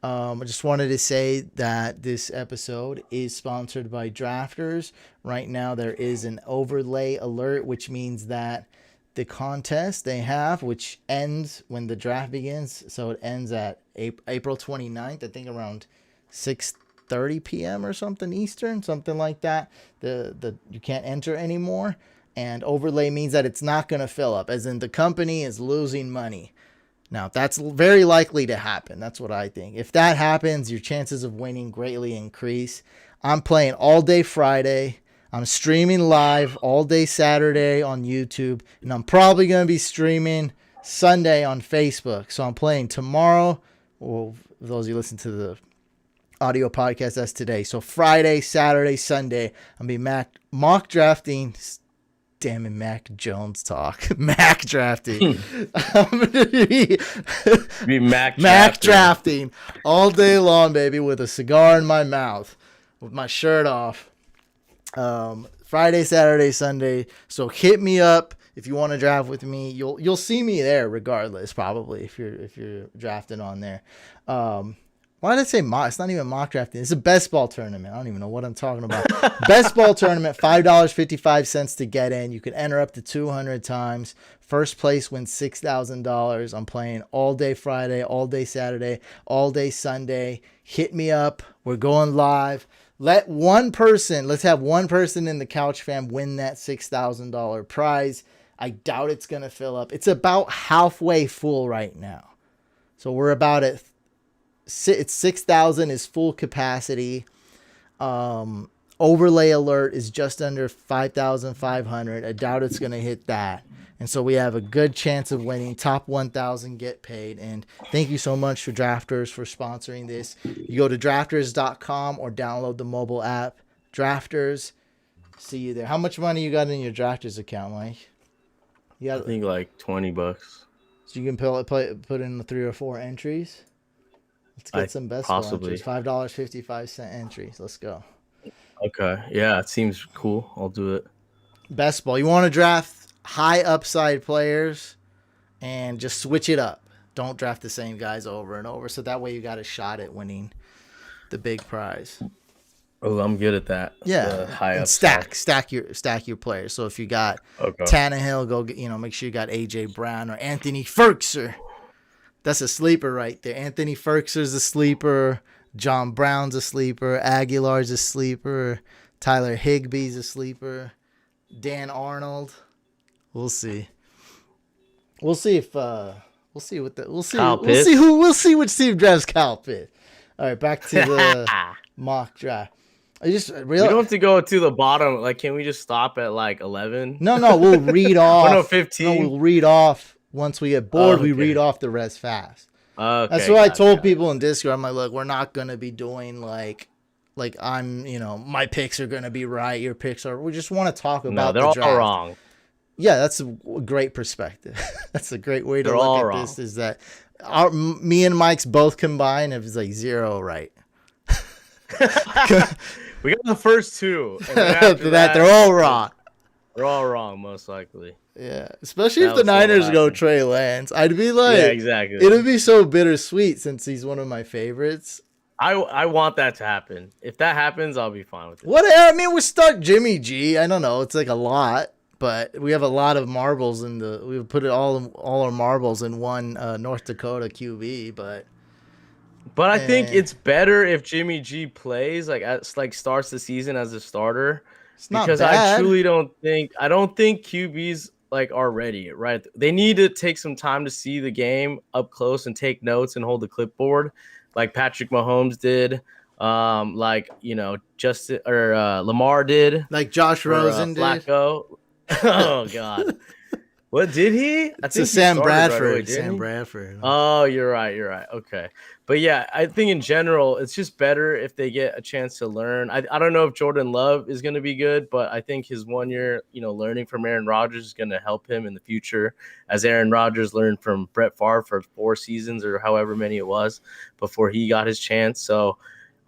I just wanted to say that this episode is sponsored by Drafters. Right now, there is an overlay alert, which means that the contest they have, which ends when the draft begins, so it ends at April 29th, I think around 6:30 p.m. or something Eastern, something like that. You can't enter anymore. And overlay means that it's not going to fill up, as in the company is losing money. Now, that's very likely to happen. That's what I think. If that happens, your chances of winning greatly increase. I'm playing all day Friday. I'm streaming live all day Saturday on YouTube. And I'm probably going to be streaming Sunday on Facebook. So I'm playing tomorrow. Well, for those of you listen to the audio podcast, that's today. So Friday, Saturday, Sunday, I'm going to be mock drafting. Damn it, Mac Jones talk. Mac drafting. I'm going to be Mac drafting all day long, baby, with a cigar in my mouth, with my shirt off. Friday, Saturday, Sunday. So hit me up if you want to draft with me. You'll see me there regardless, probably, if you're drafting on there. Why did I say mock? It's not even mock drafting. It's a best ball tournament. I don't even know what I'm talking about. Best ball tournament, $5.55 to get in. You can enter up to 200 times. First place wins $6,000. I'm playing all day Friday, all day Saturday, all day Sunday. Hit me up. We're going live. Let's have one person in the Couch Fam win that $6,000 prize. I doubt it's going to fill up. It's about halfway full right now. So we're about at it's 6,000 is full capacity. Overlay alert is just under 5,500. I doubt it's going to hit that. And so we have a good chance of winning. Top 1,000 get paid. And thank you so much to Drafters for sponsoring this. You go to drafters.com or download the mobile app. Drafters. See you there. How much money you got in your Drafters account, Mike? I think like $20. So you can put in the 3 or 4 entries? Let's get some best ball entries. $5.55 entries. Let's go. Okay. Yeah, it seems cool. I'll do it. Best ball. You want to draft high upside players and just switch it up. Don't draft the same guys over and over. So that way you got a shot at winning the big prize. Oh, I'm good at that. Yeah. High and stack your players. So if you got Tannehill, make sure you got AJ Brown or Anthony Ferkser. That's a sleeper right there. Anthony Ferkser's a sleeper. John Brown's a sleeper. Aguilar's a sleeper. Tyler Higbee's a sleeper. Dan Arnold. We'll see. We'll see if we'll see which team drafts Kyle Pitts. All right, back to the mock draft. We don't have to go to the bottom. Like, can we just stop at like 11? No, we'll read off. 15. No, we'll read off. Once we get bored, we read off the rest fast. Okay, that's what I told people in Discord. I'm like, look, we're not going to be doing like I'm, my picks are going to be right. Your picks are. We just want to talk about the draft. They're all wrong. Yeah, that's a great perspective. That's a great way to look at this. Is that me and Mike's both combined? It was like 0 right. We got the first 2. And after that, they're all wrong. They're all wrong, most likely. Yeah, especially if the Niners go Trey Lance. I'd be like, yeah, exactly. It'd be so bittersweet since he's one of my favorites. I want that to happen. If that happens, I'll be fine with it. We're stuck Jimmy G. I don't know. It's like a lot, but we have a lot of marbles we put all our marbles in one North Dakota QB, but But I think And it's better if Jimmy G plays like starts the season as a starter it's not because I bad. truly don't think QBs like are ready, right? They need to take some time to see the game up close and take notes and hold the clipboard like Patrick Mahomes did, like Justin or Lamar did Like Josh for Rosen did. Flacco. Oh God. What did he? I It's a think he Sam started right away, Bradford. didn't Sam he? Bradford. Oh, you're right. You're right. Okay. But yeah, I think in general, it's just better if they get a chance to learn. I don't know if Jordan Love is going to be good, but I think his 1 year, learning from Aaron Rodgers is going to help him in the future, as Aaron Rodgers learned from Brett Favre for 4 seasons or however many it was before he got his chance. So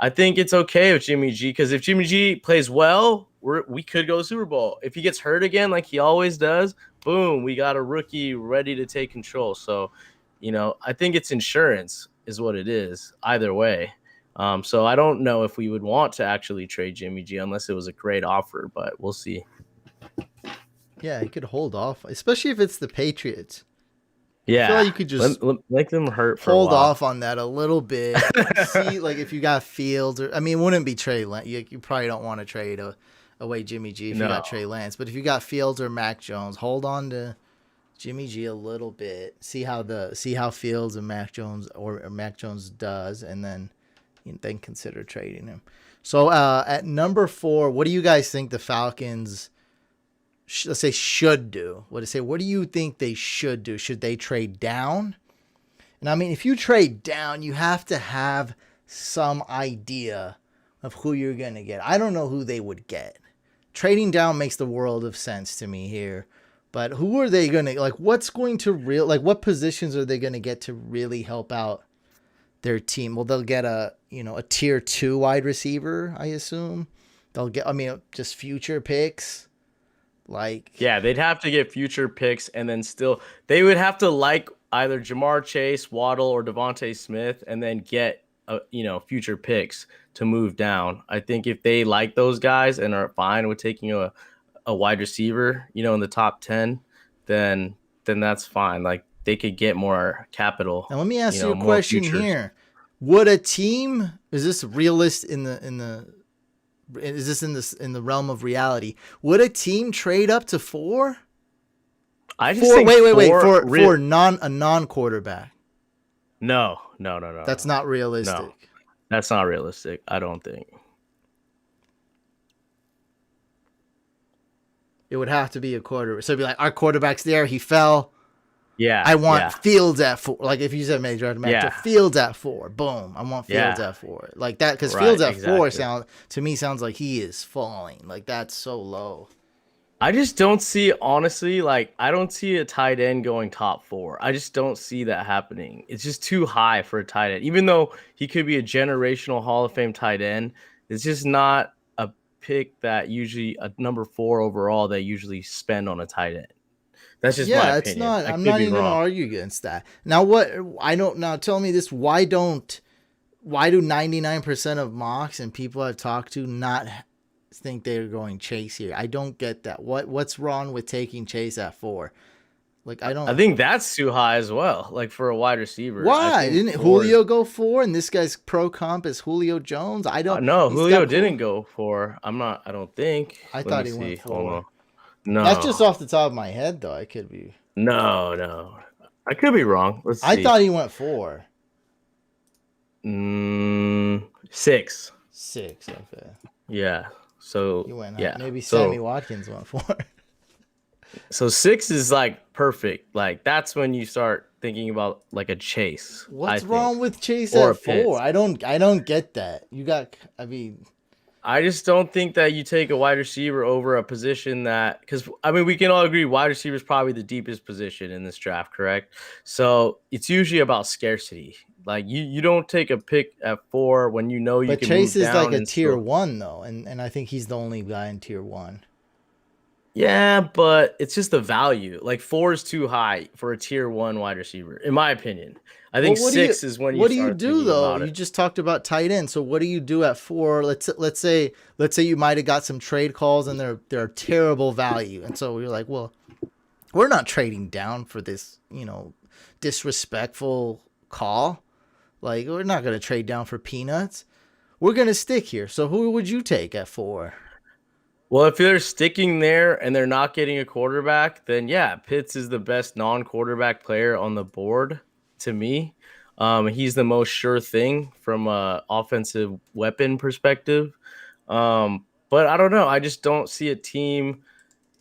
I think it's okay with Jimmy G, because if Jimmy G plays well, we could go to Super Bowl. If he gets hurt again, like he always does, boom, we got a rookie ready to take control. So, I think it's insurance is what it is either way. So I don't know if we would want to actually trade Jimmy G unless it was a great offer, but we'll see. Yeah, he could hold off, especially if it's the Patriots. I feel like Yeah, you could just make them hurt for a hold while. off on that a little bit. See, like if you got Fields, or I mean, it wouldn't be Trey Lance. You probably don't want to trade away Jimmy G if you got No. Trey Lance. But if you got Fields or Mac Jones, hold on to Jimmy G a little bit. See how Fields and Mac Jones or Mac Jones does, and then consider trading him. So at number 4, what do you guys think the Falcons? Let's say should do. What do you think they should do? Should they trade down? And I mean, if you trade down, you have to have some idea of who you're going to get. I don't know who they would get. Trading down makes the world of sense to me here. But who are they going to, like, what's going to what positions are they going to get to really help out their team? Well, they'll get a tier 2 wide receiver, I assume. They'll get, just future picks. Yeah, they'd have to get future picks, and then still they would have to like either Jamar Chase, Waddle, or Devontae Smith, and then get future picks to move down. I think if they like those guys and are fine with taking a wide receiver, in the top 10, then that's fine. Like they could get more capital, Now let me ask you a more question futures. here. Would a team, is this realist in the realm of reality? Would a team trade up to 4? I just think For a non-quarterback. No. That's not realistic. No, that's not realistic. I don't think. It would have to be a quarterback. So it'd be like, our quarterback's there, he fell. Yeah, I want yeah, Fields at 4. Like if you said major yeah, Fields at 4. Boom. I want Fields yeah. at 4. Like that, because Right, Fields at 4 exactly. sounds like he is falling. Like that's so low. I just don't see, honestly, like I don't see a tight end going top 4. I just don't see that happening. It's just too high for a tight end. Even though he could be a generational Hall of Fame tight end, it's just not a pick that usually a number 4 overall they usually spend on a tight end. That's just my Yeah, it's opinion. not. I I'm could not be even gonna wrong. argue against that. Now, Now, tell me this: why do 99% of mocks and people I've talked to not think they're going Chase here? I don't get that. What's wrong with taking Chase at 4? Like, I I don't. think that's too high as well. Like for a wide receiver, I Why think didn't 4 is. Julio go 4? And this guy's pro comp is Julio Jones. I don't. No, He's Julio got. didn't go for. I'm not. I don't think. I Let me thought he went see. Hold 4. on. That's just No, off the top of my head, though. I could be. no. I could be wrong. Let's I see. thought he went 4. 6. 6. Okay. Yeah. So You went. yeah. Maybe Sammy So Watkins went 4. 6 is like perfect. Like that's when you start thinking about like a Chase. I What's think, wrong with Chase or at a 4? Pitts. I don't get that. I just don't think that you take a wide receiver over a position that, because I mean, we can all agree wide receiver is probably the deepest position in this draft, correct? So it's usually about scarcity. Like you don't take a pick at 4 when you know you But can Chase move is like down a and tier still. 1 though, and I think he's the only guy in tier 1. Yeah, but it's just the value. Like 4 is too high for a tier 1 wide receiver, in my opinion. I Well, think 6 is when you what do you start do thinking though? about You it. just talked about tight end. So what do you do at 4? Let's say you might have got some trade calls and they're terrible value, and so you're like, well, we're not trading down for this, disrespectful call. Like, we're not going to trade down for peanuts. We're going to stick here. So who would you take at 4? Well, if they're sticking there and they're not getting a quarterback, then yeah, Pitts is the best non-quarterback player on the board to me. He's the most sure thing from a offensive weapon perspective. But I don't know. I just don't see a team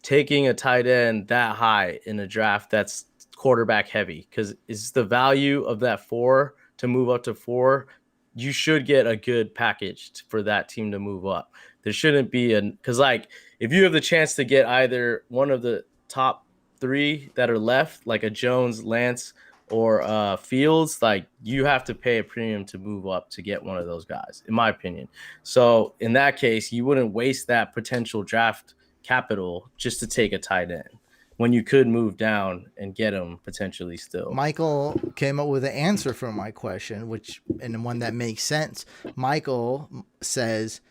taking a tight end that high in a draft that's quarterback heavy, because it's the value of that 4 to move up to 4. You should get a good package for that team to move up. There shouldn't be because like if you have the chance to get either one of the top 3 that are left, like a Jones, Lance, or Fields, like you have to pay a premium to move up to get one of those guys, in my opinion. So in that case, you wouldn't waste that potential draft capital just to take a tight end when you could move down and get him potentially still. Michael came up with an answer for my question, and one that makes sense. Michael says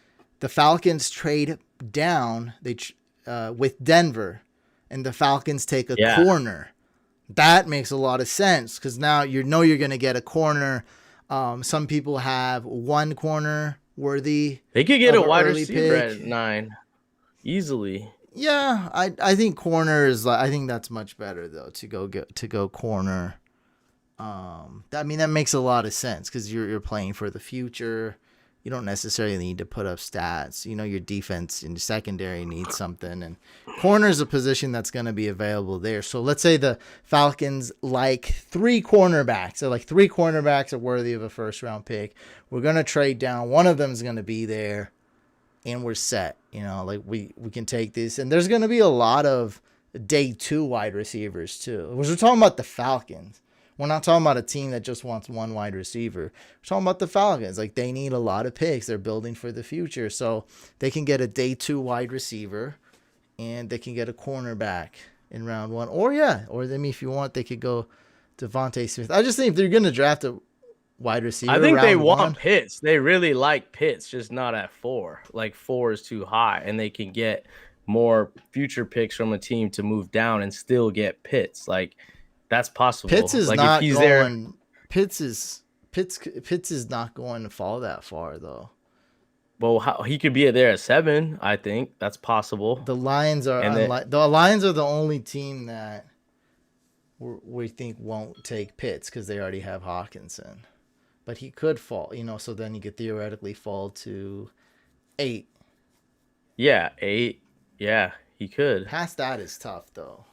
the Falcons trade down with Denver, and the Falcons take a corner. That makes a lot of sense because now you're going to get a corner. Some people have one corner worthy. They could get a wide receiver at 9 easily. Yeah, I think corner is I think that's much better though to go corner. I mean that makes a lot of sense because you're playing for the future. You don't necessarily need to put up stats. You know, your defense and your secondary needs something, and corner is a position that's going to be available there. So let's say the Falcons like 3 cornerbacks. So like 3 cornerbacks are worthy of a first round pick. We're going to trade down. One of them is going to be there. And we're set, you know, like we can take this. And there's going to be a lot of day 2 wide receivers too. We're talking about the Falcons. We're not talking about a team that just wants one wide receiver. We're talking about the Falcons. Like they need a lot of picks. They're building for the future. So they can get a day 2 wide receiver and they can get a cornerback in round 1. Or if you want, they could go Devontae Smith. I just think if they're going to draft a wide receiver, I think they want 1. Pitts. They really like Pitts, just not at 4. Like 4 is too high, and they can get more future picks from a team to move down and still get Pitts. Like that's possible. Pitts is like not if he's going. There, Pitts is not going to fall that far though. Well, he could be there at 7. I think that's possible. The Lions are the Lions are the only team that we think won't take Pitts because they already have Hawkinson. But he could fall, you know, so then he could theoretically fall to 8. Yeah, 8. Yeah, he could. Past that is tough, though.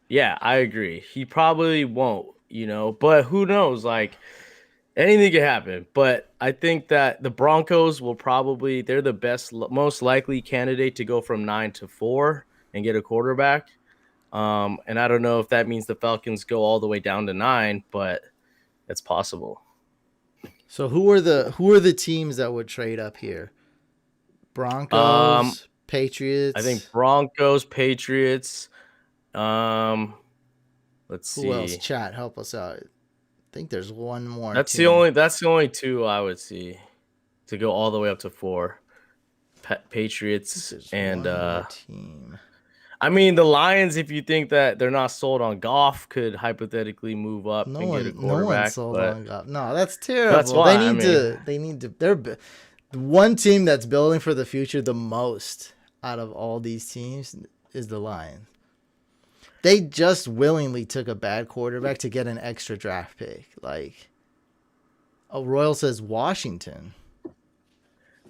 Yeah, I agree. He probably won't, you know, but who knows? Like, anything could happen. But I think that the Broncos will they're the most likely candidate to go from 9 to 4 and get a quarterback. And I don't know if that means the Falcons go all the way down to 9, but it's possible. So who are the teams that would trade up here? Broncos, Patriots. I think Broncos, Patriots. Let's see. Who else? Chat, help us out. I think there's one more. That's the only 2 I would see to go all the way up to 4. Patriots and team. I mean, the Lions, if you think that they're not sold on Goff, could hypothetically move up and get a quarterback. No one's sold on Goff. No, that's terrible. That's why, they need to. They're the one team that's building for the future the most out of all these teams is the Lions. They just willingly took a bad quarterback to get an extra draft pick. Like, Royal says Washington.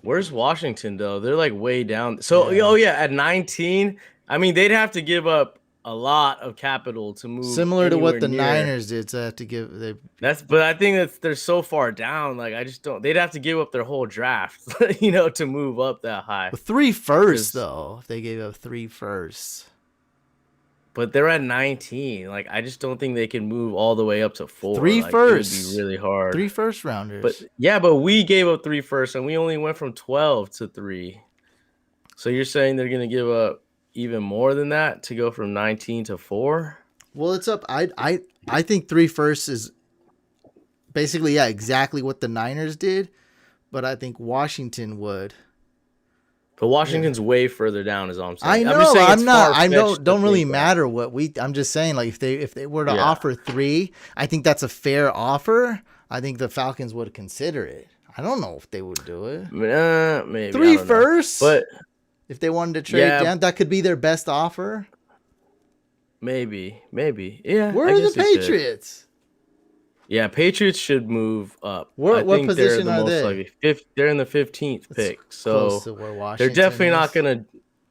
Where's Washington, though? They're like way down. So, at 19, I mean, they'd have to give up a lot of capital to move. Similar to what the Niners did, so they have to give. But I think they're so far down. Like, I just don't. They'd have to give up their whole draft, to move up that high. 3 firsts, though. If they gave up 3 firsts. But they're at 19. Like, I just don't think they can move all the way up to 4. 3 firsts. It would be really hard. 3 first rounders. But we gave up 3 firsts, and we only went from 12 to 3. So you're saying they're going to give up even more than that to go from 19 to 4? Well, it's up. I think 3 firsts is basically exactly what the Niners did, but I think Washington would. But Washington's way further down, is all I'm saying. I know. I'm not. I don't really matter what I'm just saying. Like if they were to offer 3, I think that's a fair offer. I think the Falcons would consider it. I don't know if they would do it. Maybe 3 firsts, but if they wanted to trade down, that could be their best offer. Maybe. Yeah. Where are the Patriots? Yeah, Patriots should move up. What position are they? Likely. They're in the 15th pick, so they're definitely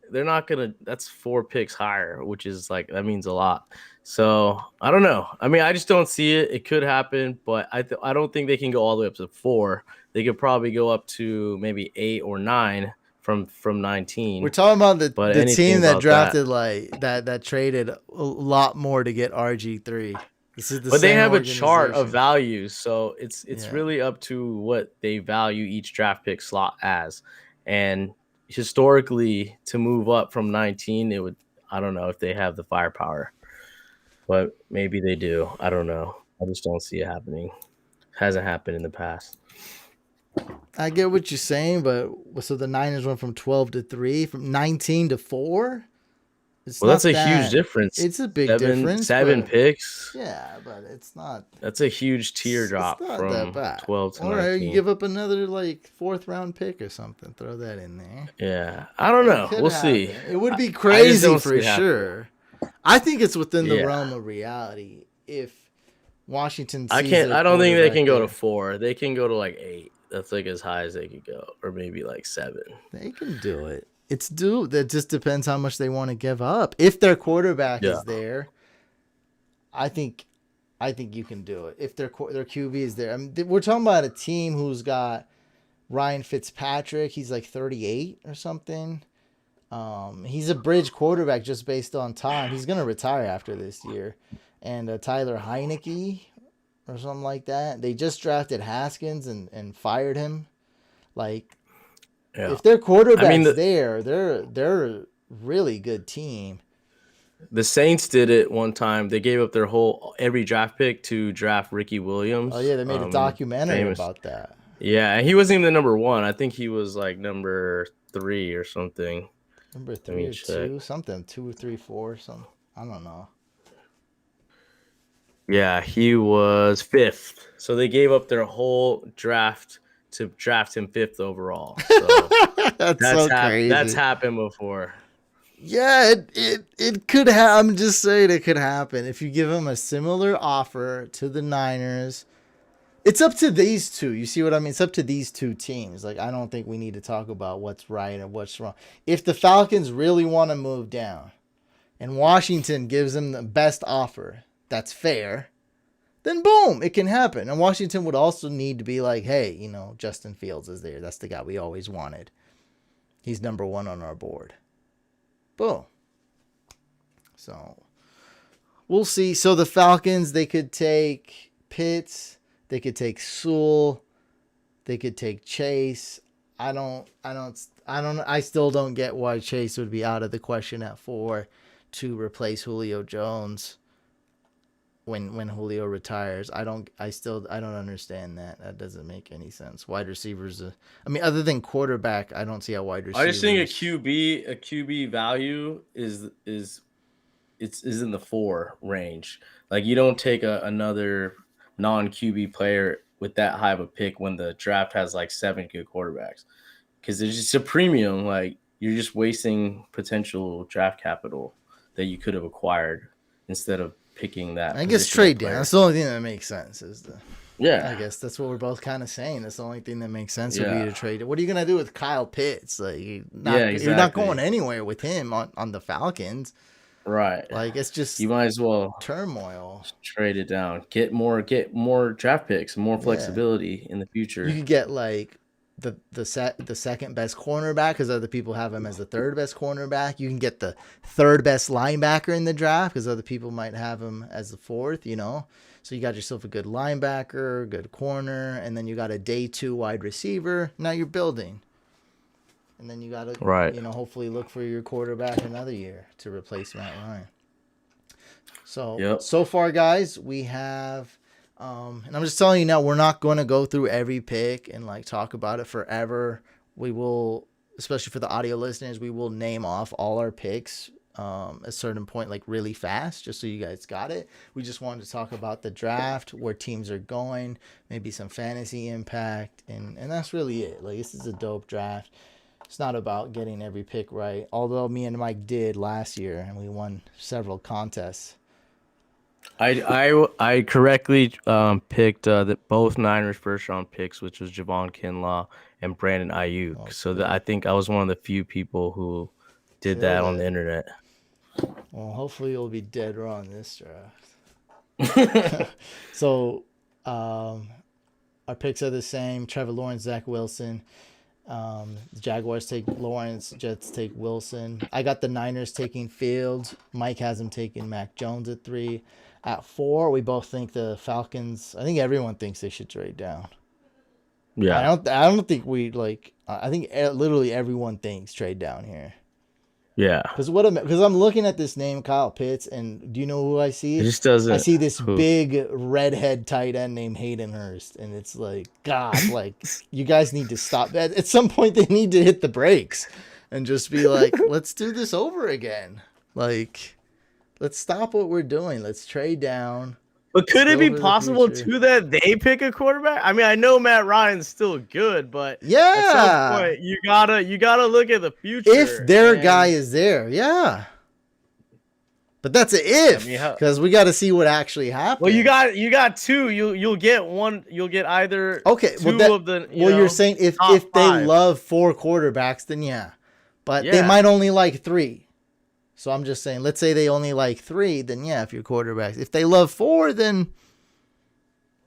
They're not gonna. That's 4 picks higher, which is like that means a lot. So I don't know. I mean, I just don't see it. It could happen, but I don't think they can go all the way up to 4. They could probably go up to maybe 8 or 9 from 19. We're talking about the team that drafted that traded a lot more to get RG3. But they have a chart of values, so it's really up to what they value each draft pick slot as. And historically, to move up from 19, I don't know if they have the firepower, but maybe they do. I don't know. I just don't see it happening. Hasn't happened in the past. I get what you're saying, but so the Niners went from 12 to 3, from 19 to 4. That's a huge difference. It's a big difference. 7 picks. Yeah, but it's not. That's a huge teardrop from 12 to 19. Or you give up another 4th round pick or something. Throw that in there. Yeah, I don't know. We'll see. It would be crazy for sure. I think it's within the realm of reality if Washington. I don't think they can go to 4. They can go to 8. That's as high as they could go, or maybe 7. They can do it. That just depends how much they want to give up. If their quarterback is there, I think you can do it. If their QB is there, I mean, we're talking about a team who's got Ryan Fitzpatrick. He's 38 or something. He's a bridge quarterback just based on time. He's gonna retire after this year. And Tyler Heineke or something like that. They just drafted Haskins and fired him. If their quarterback's there, they're a really good team. The Saints did it one time. They gave up their every draft pick to draft Ricky Williams. Oh yeah, they made a documentary about that. Yeah, and he wasn't even the number 1. I think he was number 3 or something. Number 3 or 2, something 2 or 3, 4, something. I don't know. Yeah, he was 5th. So they gave up their whole draft to draft him 5th overall. So that's so crazy. That's happened before. Yeah, it could happen. I'm just saying it could happen. If you give him a similar offer to the Niners, it's up to these two. You see what I mean? It's up to these two teams. I don't think we need to talk about what's right and what's wrong. If the Falcons really want to move down and Washington gives them the best offer that's fair, then boom, it can happen. And Washington would also need to be hey, Justin Fields is there. That's the guy we always wanted. He's number 1 on our board. Boom. So we'll see. So the Falcons, they could take Pitts, they could take Sewell, they could take Chase. I still don't get why Chase would be out of the question at 4 to replace Julio Jones. When Julio retires, I don't understand that. That doesn't make any sense. Wide receivers, other than quarterback, I don't see how wide receivers. I just think a QB value is in the 4 range. You don't take another non-QB player with that high of a pick when the draft has 7 good quarterbacks, because it's just a premium. You're just wasting potential draft capital that you could have acquired instead of picking that. I guess trade down. That's the only thing that makes sense. I guess that's what we're both kind of saying. That's the only thing that makes sense would be to trade. What are you gonna do with Kyle Pitts? You're not going anywhere with him on the Falcons, right? It's just you might as well turmoil. Trade it down. Get more draft picks, more flexibility in the future. You could get the second best cornerback because other people have him as the 3rd best cornerback. You can get the 3rd best linebacker in the draft because other people might have him as the 4th, So you got yourself a good linebacker, good corner, and then you got a day 2 wide receiver. Now you're building. And then you got to, hopefully look for your quarterback another year to replace Matt Ryan. So, So far, guys, we have... and I'm just telling you now, we're not going to go through every pick and talk about it forever. We will, especially for the audio listeners, we will name off all our picks a certain point, like really fast, just so you guys got it. We just wanted to talk about the draft, where teams are going, maybe some fantasy impact, and that's really it. Like, this is a dope draft. It's not about getting every pick right, although me and Mike did last year, and we won several contests. I correctly picked both Niners first round picks, which was Javon Kinlaw and Brandon Ayuk. So I think I was one of the few people who did that on the internet. Well, hopefully you'll be dead wrong this draft. So our picks are the same. Trevor Lawrence, Zach Wilson. The Jaguars take Lawrence, Jets take Wilson. I got the Niners taking Fields. Mike has them taking Mack Jones at 3. At 4, we both think the Falcons. I think everyone thinks they should trade down. Yeah, I don't think we like. I think literally everyone thinks trade down here. Yeah, because I'm looking at this name, Kyle Pitts, and do you know who I see? It just doesn't. I see this big redhead tight end named Hayden Hurst, and it's like, God, like, you guys need to stop. At some point, they need to hit the brakes and just be like, let's do this over again. Like, let's stop what we're doing. Let's trade down. But could it be possible too that they pick a quarterback? I mean, I know Matt Ryan's still good, but at some point you gotta look at the future. If their guy is there, yeah. But that's an if, because we got to see what actually happens. Well, you got two. You'll get one. You'll get either two of the. You're saying if they love 4 quarterbacks, then yeah, but they might only like 3. So I'm just saying, let's say they only like 3, then yeah, if you're quarterbacks. If they love 4, then...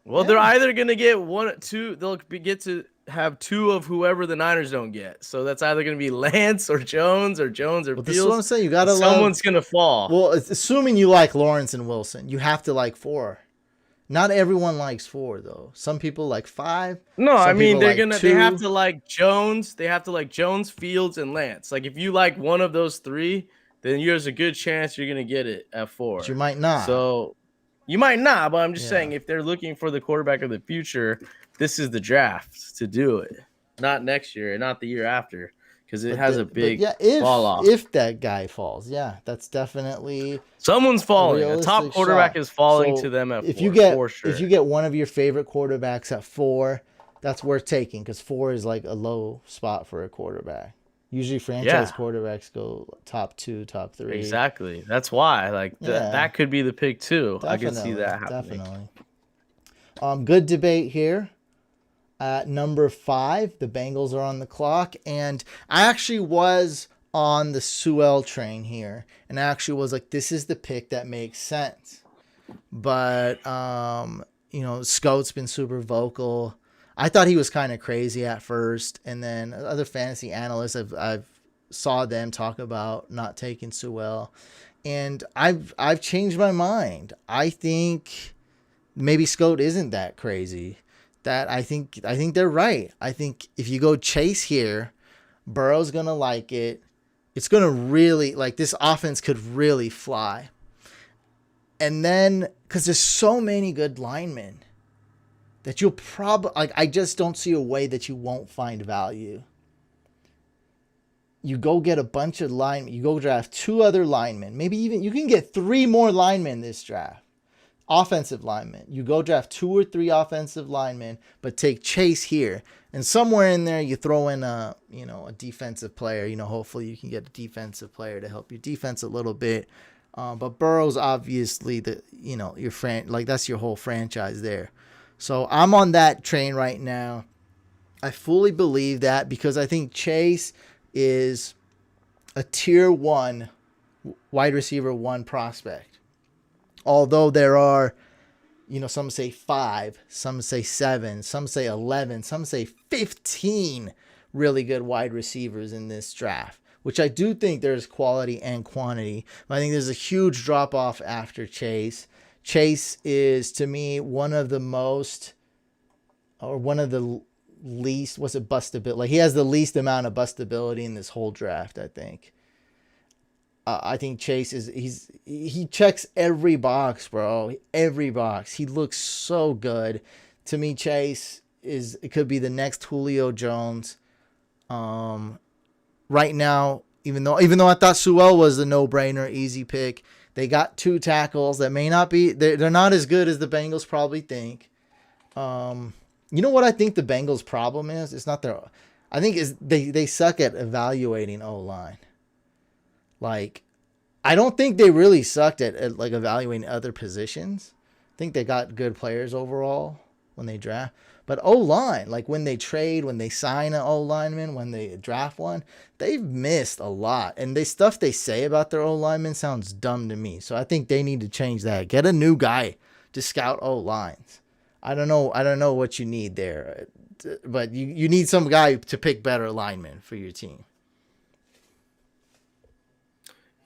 Well, they're either going to get 1, 2... They'll get to have 2 of whoever the Niners don't get. So that's either going to be Lance or Jones or Fields. This is what I'm saying. You gotta someone's going to fall. Well, assuming you like Lawrence and Wilson, you have to like 4. Not everyone likes 4, though. Some people like 5. No, I mean, they have to like Jones. They have to like Jones, Fields, and Lance. Like, if you like one of those 3... then there's a good chance you're going to get it at 4. But you might not. So you might not, but I'm just saying, if they're looking for the quarterback of the future, this is the draft to do it. Not next year, not the year after, because it has a big fall off. If that guy falls, that's definitely someone's falling. A top quarterback is falling to them at 4, for sure. If you get one of your favorite quarterbacks at 4, that's worth taking, because 4 is like a low spot for a quarterback. Usually franchise quarterbacks go top 2, top 3. Exactly. That's why. That could be the pick too. Definitely, I can see that happening. Definitely. Good debate here. At number 5, the Bengals are on the clock. And I actually was on the Sewell train here. And I actually was like, this is the pick that makes sense. But, Scott's been super vocal. I thought he was kind of crazy at first, and then other fantasy analysts I've saw them talk about not taking Sewell, and I've changed my mind. I think maybe Scott isn't that crazy. That I think they're right. I think if you go Chase here, Burrow's gonna like it. It's gonna really this offense could really fly. And then because there's so many good linemen, that you'll probably, I just don't see a way that you won't find value. You go get a bunch of linemen. You go draft 2 other linemen. Maybe even, you can get 3 more linemen this draft. Offensive linemen. You go draft 2 or 3 offensive linemen, but take Chase here. And somewhere in there, you throw in a defensive player. Hopefully you can get a defensive player to help your defense a little bit. But Burrow's obviously that's your whole franchise there. So I'm on that train right now. I fully believe that because I think Chase is a tier 1 wide receiver 1 prospect. Although there are, some say 5, some say 7, some say 11, some say 15 really good wide receivers in this draft, which I do think there's quality and quantity. But I think there's a huge drop off after Chase. Chase is, to me, one of the least, bustability? He has the least amount of bustability in this whole draft, I think. I think Chase he checks every box, bro. Every box. He looks so good. To me, Chase it could be the next Julio Jones. Right now, Even though I thought Sewell was the no-brainer, easy pick. They got 2 tackles that may not be. They're not as good as the Bengals probably think. You know what I think the Bengals' problem is? It's not their. I think is they suck at evaluating O-line. Like, I don't think they really sucked at like evaluating other positions. I think they got good players overall when they draft. But O-line, like when they trade, when they sign an O-lineman, when they draft one, they've missed a lot. And stuff they say about their O-lineman sounds dumb to me. So I think they need to change that. Get a new guy to scout O-lines. I don't know what you need there. But you need some guy to pick better linemen for your team.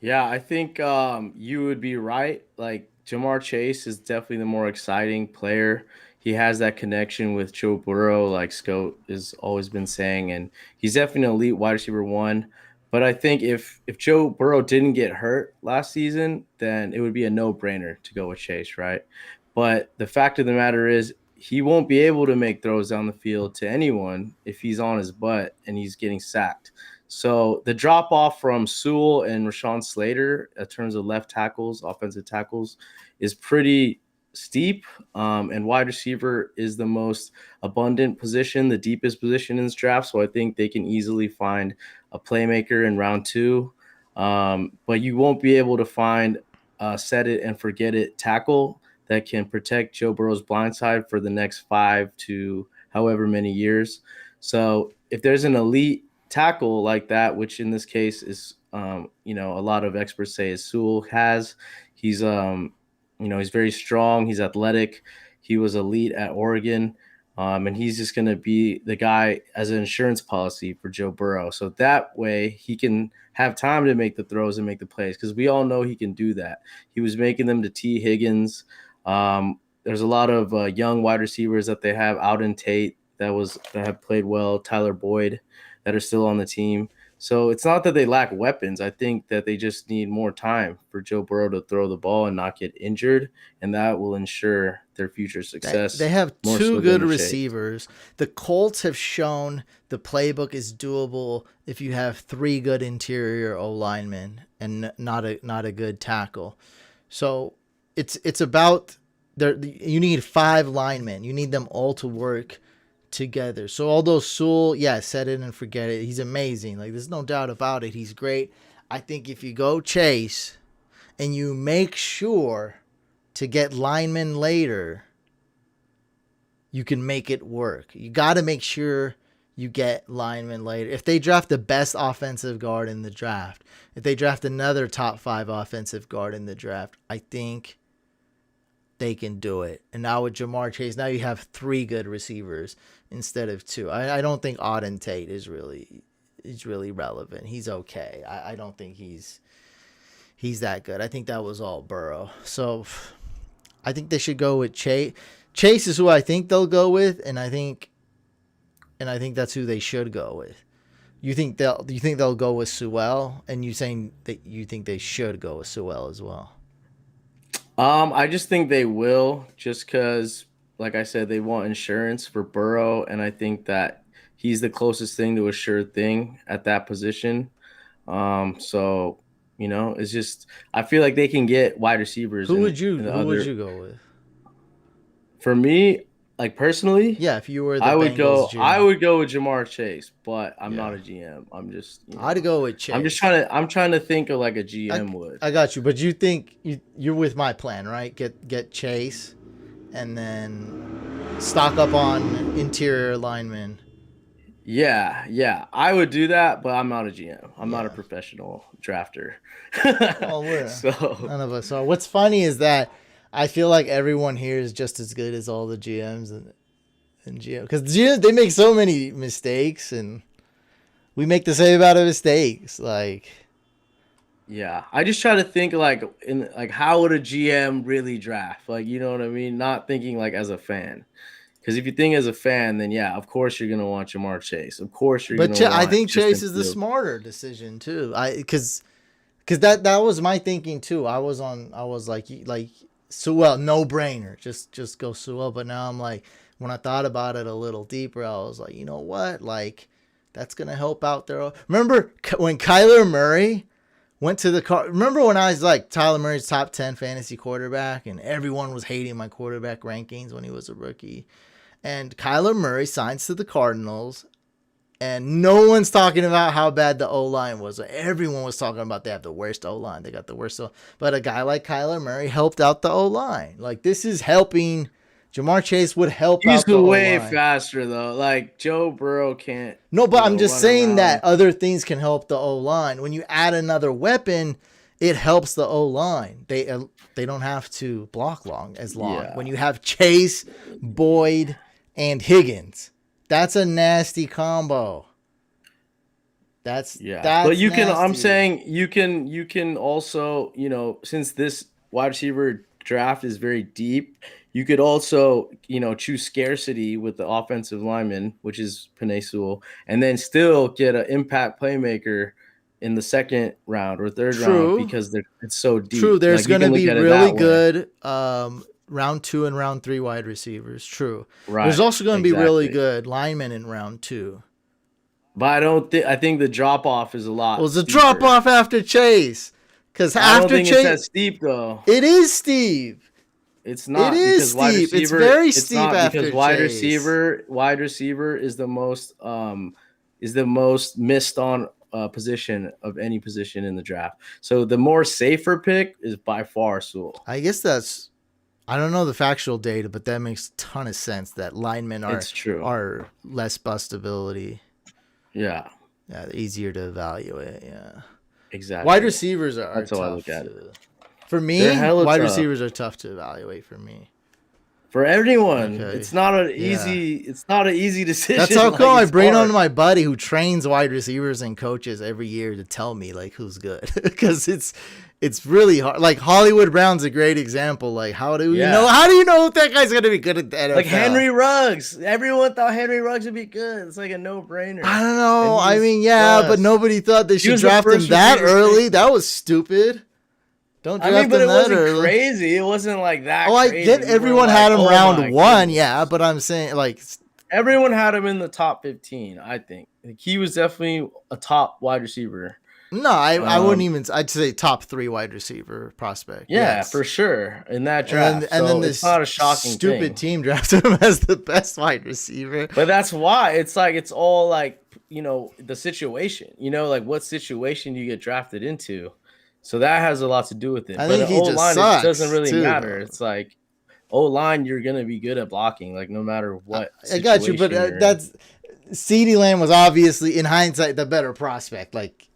Yeah, I think you would be right. Like Jamar Chase is definitely the more exciting player. He has that connection with Joe Burrow, like Scout has always been saying, and he's definitely an elite wide receiver 1. But I think if Joe Burrow didn't get hurt last season, then it would be a no-brainer to go with Chase, right? But the fact of the matter is he won't be able to make throws down the field to anyone if he's on his butt and he's getting sacked. So the drop off from Sewell and Rashawn Slater in terms of left tackles, offensive tackles, is pretty steep. And wide receiver is the most abundant position, the deepest position in this draft. So I think they can easily find a playmaker in round 2. But you won't be able to find a set it and forget it tackle that can protect Joe Burrow's blind side for the next 5 to however many years. So if there's an elite tackle like that, which in this case is, a lot of experts say is Sewell has, he's, he's very strong. He's athletic. He was elite at Oregon. And he's just going to be the guy as an insurance policy for Joe Burrow. So that way he can have time to make the throws and make the plays, because we all know he can do that. He was making them to T. Higgins. There's a lot of young wide receivers that they have out in Tate that have played well, Tyler Boyd, that are still on the team. So it's not that they lack weapons. I think that they just need more time for Joe Burrow to throw the ball and not get injured, and that will ensure their future success. They have 2 good receivers. The Colts have shown the playbook is doable if you have 3 good interior O linemen and not a good tackle. So it's about you need 5 linemen. You need them all to work together. So although Sewell, set it and forget it, he's amazing. Like, there's no doubt about it. He's great. I think if you go Chase and you make sure to get linemen later, you can make it work. You got to make sure you get linemen later. If they draft the best offensive guard in the draft, if they draft another top 5 offensive guard in the draft, I think they can do it. And now with Jamar Chase, now you have 3 good receivers instead of 2. I don't think Auden Tate is really relevant. He's okay. I don't think he's that good. I think that was all Burrow. So I think they should go with Chase. Chase is who I think they'll go with, and I think that's who they should go with. You think they'll go with Sewell, and you saying that you think they should go with Sewell as well? I just think they will, just because, like I said, they want insurance for Burrow, and I think that he's the closest thing to a sure thing at that position. So it's just, I feel like they can get wide receivers. Who would you go with? For me, like personally, if you were I would go with Jamar Chase, but I'm not a GM. I'm just I'd go with Chase. I'm trying to think of like a GM would. I got you, but you think you're with my plan, right? Get Chase, and then stock up on interior linemen. Yeah, I would do that, but I'm not a GM. I'm not a professional drafter. None of us are. What's funny is that I feel like everyone here is just as good as all the GMs and GM, because GMs, they make so many mistakes, and we make the same amount of mistakes. Like, yeah, I just try to think how would a GM really draft? Like, you know what I mean? Not thinking like as a fan. Because if you think as a fan, then of course you're gonna want Jamar Chase. Of course you're gonna. But I think Chase is the smarter decision too. Because that was my thinking too. I was like Sewell, no brainer. Just go Sewell. But now I'm like, when I thought about it a little deeper, I was like, you know what? Like, That's going to help out there. Remember when Kyler Murray went to the car? Remember when I was like Tyler Murray's top 10 fantasy quarterback and everyone was hating my quarterback rankings when he was a rookie? And Kyler Murray signs to the Cardinals, and no one's talking about how bad the O-line was. Everyone was talking about they have the worst O-line. They got the worst O-line. But a guy like Kyler Murray helped out the O-line. Like, this is helping. Jamar Chase would help out the way O-line. faster, though. Like, Joe Burrow can't. No, but I'm just saying that other things can help the O-line. When you add another weapon, it helps the O-line. They don't have to block as long. Yeah. When you have Chase, Boyd, and Higgins, that's a nasty combo. That's but you nasty. I'm saying you can also, since this wide receiver draft is very deep, you could also, choose scarcity with the offensive lineman, which is Penei Sewell, and then still get an impact playmaker in the second round or third round because it's so deep. True, there's going to be really good round 2 and round 3 wide receivers. True. Right. There's also going to be really good linemen in round 2. But I think the drop off is a lot. Well, it's a drop off after Chase. Because after Chase, it's that steep though. It is steep. It's not. It is steep. It's very steep after Chase. Wide receiver is the most missed on position of any position in the draft. So the more safer pick is by far Sewell. I guess I don't know the factual data, but that makes a ton of sense that linemen are less bustability. Yeah, easier to evaluate. Yeah, exactly. Wide receivers are That's tough how I look at it. For me, wide receivers are tough to evaluate for me. For everyone, it's not an easy decision. That's how come I bring on my buddy who trains wide receivers and coaches every year to tell me like who's good because it's really hard. Like Hollywood Brown's a great example. Like how do you know? How do you know if that guy's gonna be good at the NFL? Like Henry Ruggs, everyone thought Henry Ruggs would be good. It's like a no-brainer. I don't know. I mean, but nobody thought they should draft him that early. That was stupid. Don't draft but him it that wasn't early. Crazy. It wasn't like that. Oh, I get everyone had him round 1, but I'm saying like everyone had him in the top 15. I think he was definitely a top wide receiver. No, I wouldn't even. I'd say top 3 wide receiver prospect. Yeah, yes. for sure in that draft. And then it's not a shocking stupid team drafted him as the best wide receiver. But that's why it's all like the situation. Like what situation you get drafted into. So that has a lot to do with it. I think he just O-line, sucks, it doesn't really matter. Though. It's like O-line, you're gonna be good at blocking, like no matter what. I got you, but that's CeeDee Lamb was obviously in hindsight the better prospect. Like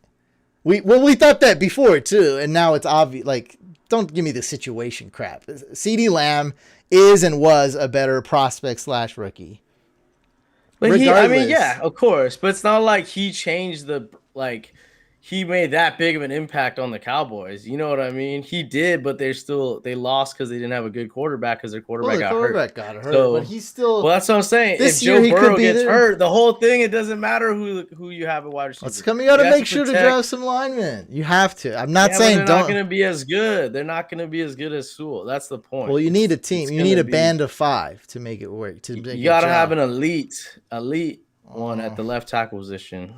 we thought that before too, and now it's obvious. Like don't give me the situation crap. CeeDee Lamb is and was a better prospect / rookie. But of course, but it's not like he changed he made that big of an impact on the Cowboys. You know what I mean? He did, but they lost because they didn't have a good quarterback because their quarterback got hurt. So, but he's still. Well, that's what I'm saying. If Joe Burrow gets hurt, the whole thing, it doesn't matter who you have at wide receiver. Let's come. You got to make sure to draft some linemen. You have to. I'm not saying they're not going to be as good. They're not going to be as good as Sewell. That's the point. Well, you need a team. You need a band of 5 to make it work. You got to have an elite one at the left tackle position,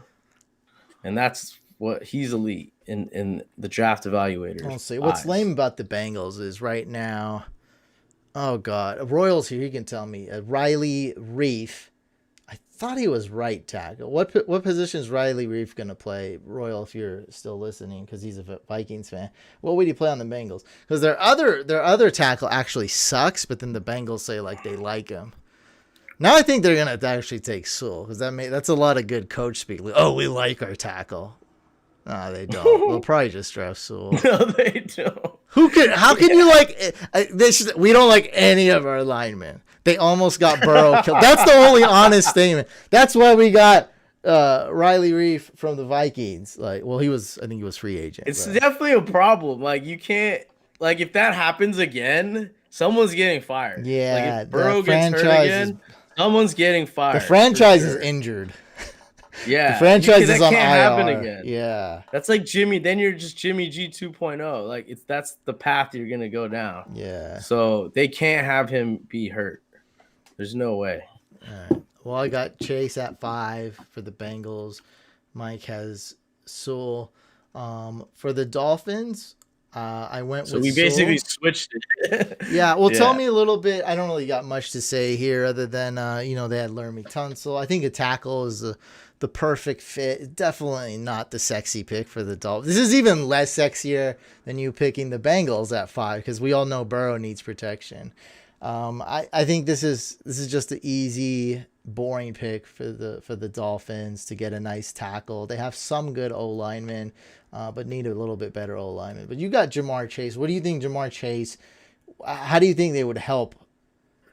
and that's. What he's elite in the draft evaluators. I'll see. What's lame about the Bengals is right now. Oh God, Royals here. He can tell me. Riley Reef. I thought he was right tackle. What position is Riley Reef gonna play? Royal, if you're still listening, because he's a Vikings fan. What would he play on the Bengals? Because their other tackle actually sucks, but then the Bengals say like they like him. Now I think they're gonna actually take Sewell because that's a lot of good coach speak. Like, oh, we like our tackle. No, they don't. They'll probably just draft Sewell. No, they don't. How can you like this? We don't like any of our linemen. They almost got Burrow killed. That's the only honest statement. That's why we got Riley Reef from the Vikings. Like, well, I think he was free agent. It's definitely a problem. Like, you can't, like, if that happens again, someone's getting fired. Yeah, like if Burrow gets hurt again, someone's getting fired. The franchise is injured. Yeah, the franchise is on IR. Happen again. Yeah, that's like Jimmy. Then you're just Jimmy G 2.0. Like that's the path you're gonna go down. Yeah. So they can't have him be hurt. There's no way. All right. Well, I got Chase at 5 for the Bengals. Mike has Sewell. For the Dolphins, I went So with we basically Sewell. switched it. Yeah, well, tell Yeah. me a little bit. I don't really got much to say here other than, they had Laramie Tunsil. I think a tackle is the perfect fit. Definitely not the sexy pick for the Dolphins. This is even less sexier than you picking the Bengals at 5 because we all know Burrow needs protection. I think this is just an easy, boring pick for the Dolphins to get a nice tackle. They have some good O linemen, but need a little bit better O linemen. But you got Jamar Chase. What do you think, Jamar Chase? How do you think they would help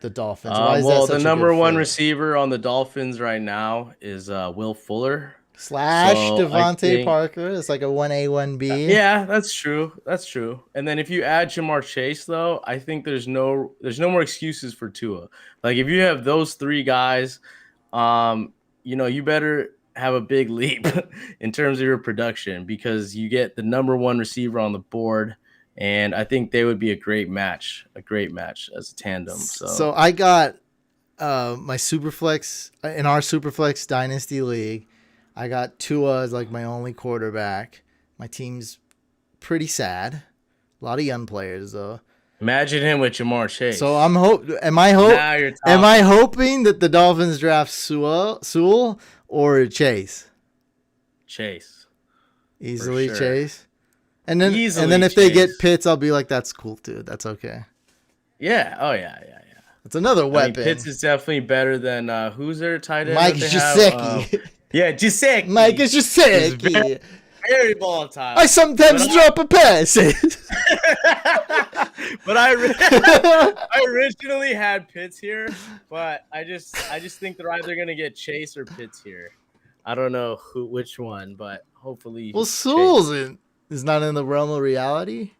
the Dolphins? Why is that Well, such the a good number one fit? receiver on the Dolphins right now is Will Fuller. Slash So I Devontae think, Parker. It's like a 1A, 1B. yeah, that's true. That's true. And then if you add Jamar Chase, though, I think there's no more excuses for Tua. Like if you have those three guys, you better have a big leap in terms of your production because you get the number one receiver on the board. And I think they would be a great match as a tandem. So I got my Superflex in our Superflex Dynasty League. I got Tua as like my only quarterback. My team's pretty sad. A lot of young players though. Imagine him with Jamar Chase. So am I hoping that the Dolphins draft Sewell or Chase? Chase. Easily sure. Chase. And then if Chase. they get Pitts, I'll be like, that's cool, dude. That's okay. Yeah. Oh yeah. It's another weapon. Pitts is definitely better than who's their tight end? Mike Gesicki. Gesicki. Mike Gesicki. Very volatile. I sometimes drop a pass. But I originally had Pitts here, but I just think they're either gonna get Chase or Pitts here. I don't know which one, but hopefully. Well, Sewell's is not in the realm of reality.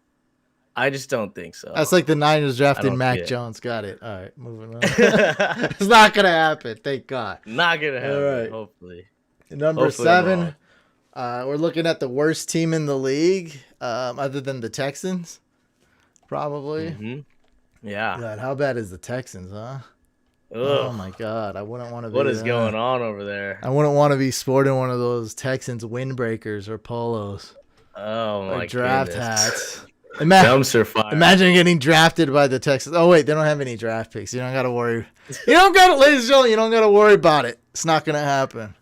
I just don't think so. That's like the Niners drafting Mack Jones. Got it. All right, moving on. It's not gonna happen. Thank God. Not gonna happen. All right. Hopefully. Number 7. We're looking at the worst team in the league, other than the Texans. Probably. Mm-hmm. Yeah. God, how bad is the Texans, huh? Ugh. Oh my God, I wouldn't want to be. What is going on over there? I wouldn't want to be sporting one of those Texans windbreakers or polos. Oh my or draft goodness. hats. Dumpster fire. Imagine getting drafted by the Texans. Oh wait, they don't have any draft picks. You don't got to worry. Ladies and gentlemen, you don't got to worry about it. It's not gonna happen.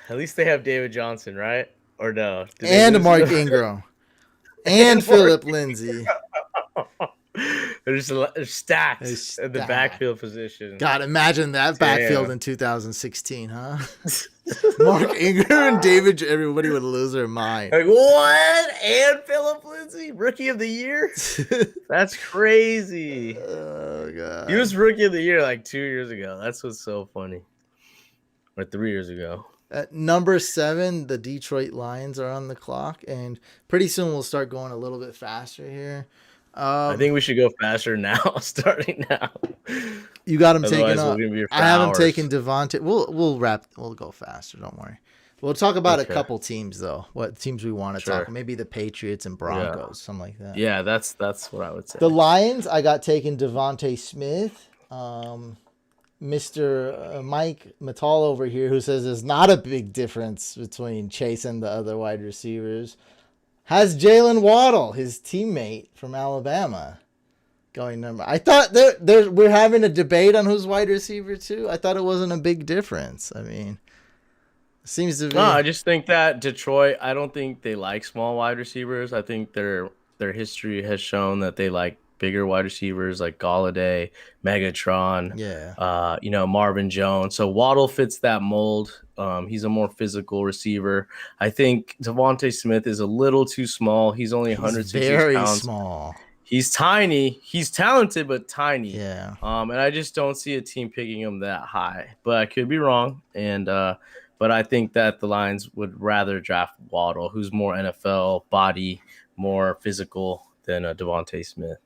At least they have David Johnson, right? Or no? And Mark Ingram. And Philip Lindsay. There's stacks in the backfield position. God, imagine that backfield in 2016, huh? Mark Ingram and David, everybody would lose their mind. Like, what? And Philip Lindsay, rookie of the year? That's crazy. Oh, God. He was rookie of the year like 2 years ago. That's what's so funny. Or 3 years ago. At number 7, the Detroit Lions are on the clock, and pretty soon we'll start going a little bit faster here. I think we should go faster now, starting now. You got him taken off. I have him taken Devontae. We'll go faster. Don't worry. We'll talk about a couple teams though. What teams we want to talk? Maybe the Patriots and Broncos, something like that. Yeah, that's what I would say. The Lions, I got taken Devontae Smith. Mr. Mike Mattal over here, who says there's not a big difference between Chase and the other wide receivers, has Jalen Waddle, his teammate from Alabama, going number. I thought we're having a debate on who's wide receiver too. I thought it wasn't a big difference. I mean, it seems to be. No, I just think that Detroit, I don't think they like small wide receivers. I think their history has shown that they like bigger wide receivers like Galladay, Megatron, Marvin Jones. So Waddle fits that mold. He's a more physical receiver. I think Devontae Smith is a little too small. He's only 160 pounds. Very small. He's tiny. He's talented, but tiny. Yeah. And I just don't see a team picking him that high. But I could be wrong. And but I think that the Lions would rather draft Waddle, who's more NFL body, more physical than Devontae Smith.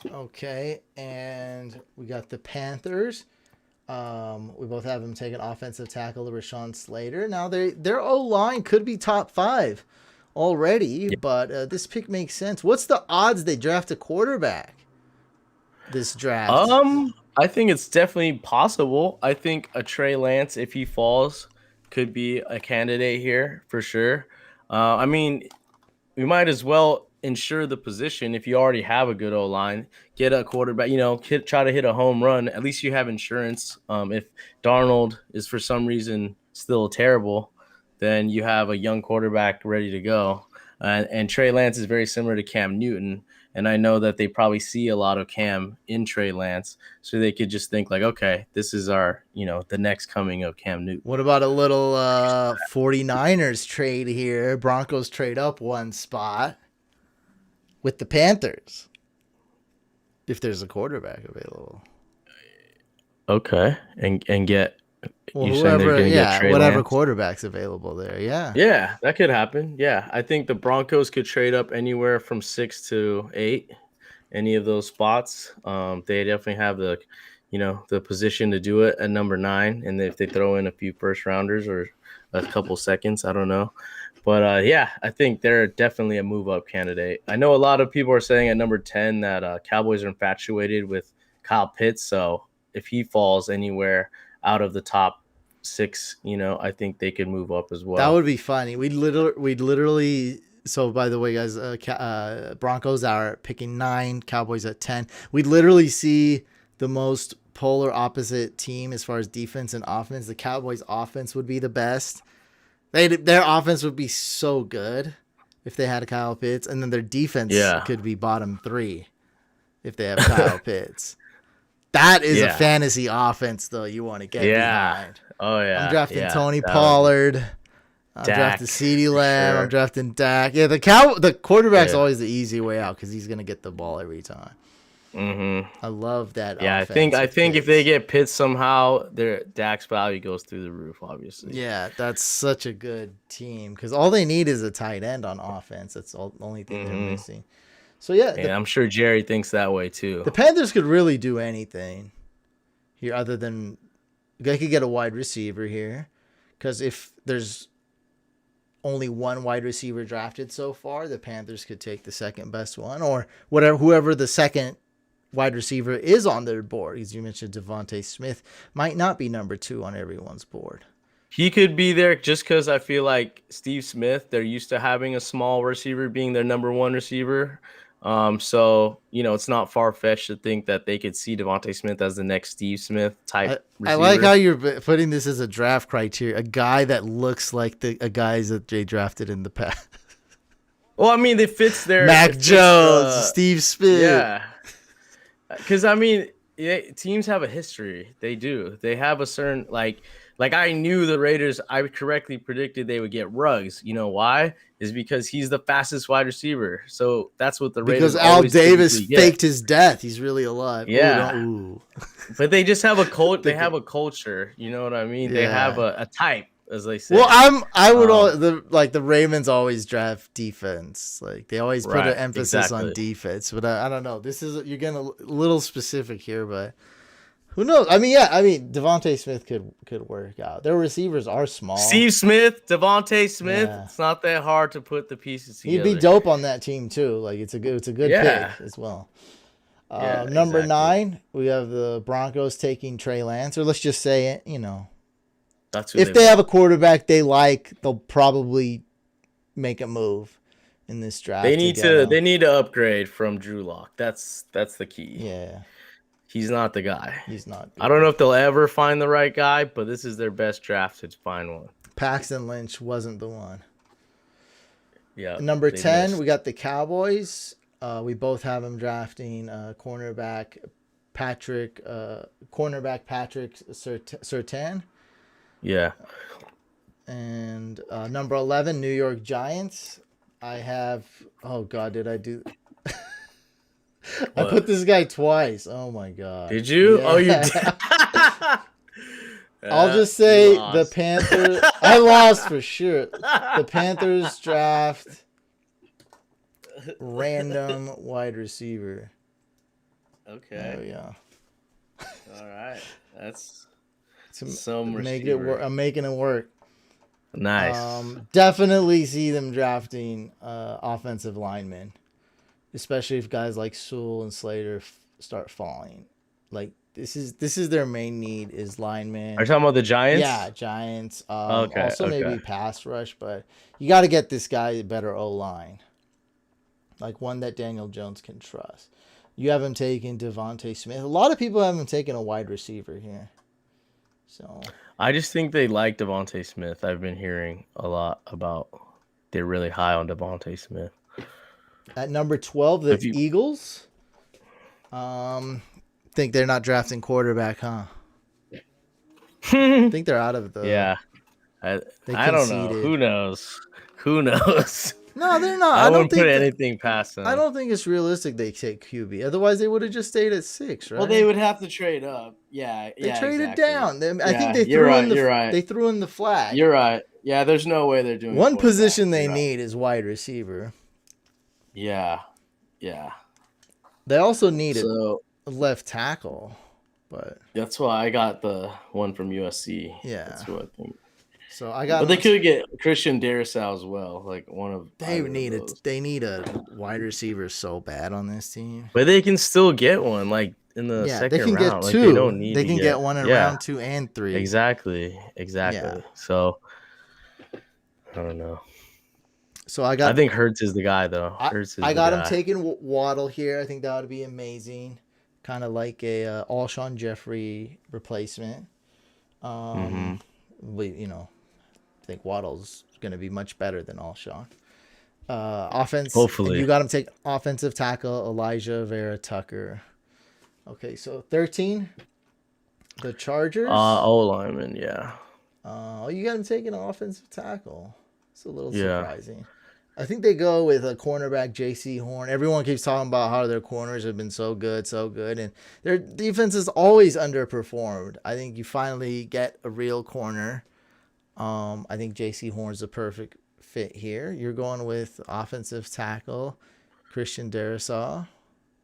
Okay, and we got the Panthers. We both have them taking offensive tackle to Rashawn Slater. Now their O-line could be top 5 already, but this pick makes sense. What's the odds they draft a quarterback this draft? I think it's definitely possible. I think a Trey Lance, if he falls, could be a candidate here for sure. I mean, we might as well ensure the position if you already have a good O line. Get a quarterback, try to hit a home run. At least you have insurance. If Darnold is for some reason still terrible, then you have a young quarterback ready to go. And Trey Lance is very similar to Cam Newton. And I know that they probably see a lot of Cam in Trey Lance. So they could just think like, okay, this is our, the next coming of Cam Newton. What about a little 49ers trade here? Broncos trade up one spot with the Panthers if there's a quarterback available. Okay. And get Well, you saying they're whoever, going to get Trey whatever Lance? quarterback's available there. Yeah. Yeah, that could happen. Yeah, I think the Broncos could trade up anywhere from 6 to 8, any of those spots. They definitely have the position to do it at number 9, and if they throw in a few first rounders or a couple seconds, I don't know. But yeah, I think they're definitely a move up candidate. I know a lot of people are saying at number 10 that Cowboys are infatuated with Kyle Pitts, so if he falls anywhere out of the top 6, I think they could move up as well. That would be funny. We'd literally. So, by the way, guys, Broncos are picking 9, Cowboys at 10. We'd literally see the most polar opposite team as far as defense and offense. The Cowboys' offense would be the best. Their offense would be so good if they had Kyle Pitts, and then their defense could be bottom 3 if they have Kyle Pitts. That is a fantasy offense, though, you want to get behind. Oh, yeah. I'm drafting Tony Pollard. I'm drafting CeeDee Lamb. Sure. I'm drafting Dak. Yeah, the quarterback's always the easy way out because he's going to get the ball every time. Mm-hmm. I love that. Yeah, I think if they get Pitts somehow, their Dak's value goes through the roof. Obviously. Yeah, that's such a good team because all they need is a tight end on offense. That's the only thing they're missing. So yeah, I'm sure Jerry thinks that way too. The Panthers could really do anything here other than they could get a wide receiver here because if there's only one wide receiver drafted so far, the Panthers could take the second best one or whoever the second wide receiver is on their board. As you mentioned, Devontae Smith might not be number 2 on everyone's board. He could be there just because I feel like Steve Smith, they're used to having a small receiver being their number 1 receiver. So, it's not far-fetched to think that they could see Devontae Smith as the next Steve Smith type receiver. I like how you're putting this as a draft criteria, a guy that looks like a guys that they drafted in the past. Well, I mean, it fits their... Mack Jones, Steve Smith. Yeah. Because, teams have a history. They do. They have a certain, like I knew the Raiders, I correctly predicted they would get Ruggs. You know why? Is because he's the fastest wide receiver. So that's what the Raiders because Al Davis faked his death. He's really alive. Yeah. Ooh. But they just have a cult. They have a culture. You know what I mean? Yeah. They have a type, as they say. Well, the Ravens always draft defense. Like they always put an emphasis on defense. But I don't know. You're getting a little specific here, but who knows? Devontae Smith could work out. Their receivers are small. Steve Smith, Devontae Smith. Yeah. It's not that hard to put the pieces together. He'd be dope on that team too. Like it's a good pick as well. Number 9, we have the Broncos taking Trey Lance, or let's just say it. That's if they have a quarterback they like, they'll probably make a move in this draft. They need to upgrade from Drew Lock. That's the key. Yeah. He's not the guy. He's not. I don't know if they'll ever find the right guy, but this is their best draft to find one. Paxton Lynch wasn't the one. Yeah. Number 10, we got the Cowboys. We both have him drafting cornerback Patrick Surtain. Yeah. And number 11, New York Giants. I have. Oh God, did I do? I put this guy twice. Oh my God. Did you? Yeah. Oh, you did. I'll just say the Panthers. I lost for sure. The Panthers draft random wide receiver. Okay. Oh yeah. All right. That's some make it work. I'm making it work. Nice. Definitely see them drafting offensive linemen, especially if guys like Sewell and Slater start falling. Like This is their main need is Are linemen. you talking about the Giants? Yeah, Giants. Okay. Also Okay. maybe pass rush, but you got to get this guy a better O line, like one that Daniel Jones can trust. You have him taking Devontae Smith. A lot of people have him taking a wide receiver here. So I just think they like Devontae Smith. I've been hearing a lot about they're really high on Devontae Smith. at number 12, If the you Eagles. Think they're not drafting quarterback, huh? I think they're out of the. yeah, I They I don't know. conceded. Who knows? Who knows? No, they're not. I I don't wouldn't put think. anything past I them. don't think it's realistic they take QB. Otherwise, they would have just stayed at 6, right? Well, they would have to trade up. Yeah, They yeah, traded exactly. down. I think Yeah, they you're threw right, in the. you're right. They threw in the flag. You're right. Yeah, there's no way they're doing One quarterback. position they You're right. need is wide receiver. Yeah, yeah. They also need So a left tackle, but that's why I got the one from USC. Yeah. That's who I think. so I got. But they could get Christian Darrisaw as well, like one of. They either of need those. They need a wide receiver so bad on this team. But they can still get one, like in the Yeah, second they can round. get Like, two. they don't need. They to can get one in yeah, round 2 and 3. Exactly. Yeah. So I don't know. So I got. I think Hurts is the guy, though. Hurts is I the got guy. him taking Waddle here. I think that would be amazing. Kind of like a Alshon Jeffrey replacement. We I think Waddle's going to be much better than Alshon. Offense. Hopefully. And you got him take offensive tackle Elijah Vera Tucker. Okay, so 13. The Chargers. O lineman, yeah. You got him taking an offensive tackle. It's a little Yeah. surprising. I think they go with a cornerback, J.C. Horn. Everyone keeps talking about how their corners have been so good, and their defense has always underperformed. I think you finally get a real corner. I think J.C. Horn's the perfect fit here. You're going with offensive tackle, Christian Darrisaw.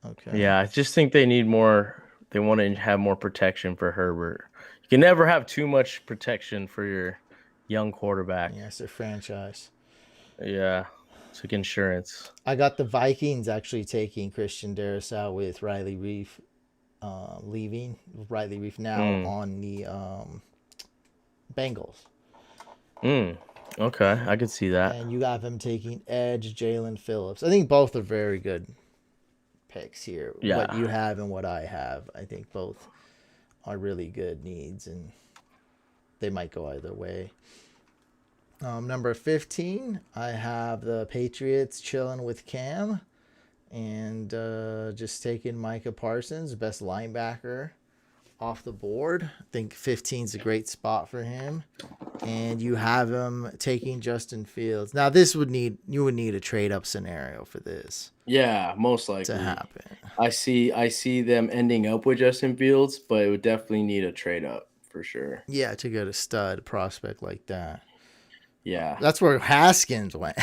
Okay. Yeah, I just think they need more. They want to have more protection for Herbert. You can never have too much protection for your young quarterback. Yeah, it's their franchise. Yeah, it's like insurance. I got the Vikings actually taking Christian Darrisaw with Riley Reif leaving. Riley Reif now on the Bengals. Okay, I could see that. And you have him taking edge Jalen Phillips. I think both are very good picks here. Yeah. What you have and what I have. I think both are really good needs, and they might go either way. Number 15, I have the Patriots chilling with Cam and just taking Micah Parsons, best linebacker, off the board. I think 15 is a great spot for him. And you have him taking Justin Fields. Now, you would need a trade-up scenario for this Yeah, most likely to happen. I see them ending up with Justin Fields, but it would definitely need a trade up for sure. Yeah, to get a stud prospect like that. Yeah. That's where Haskins went.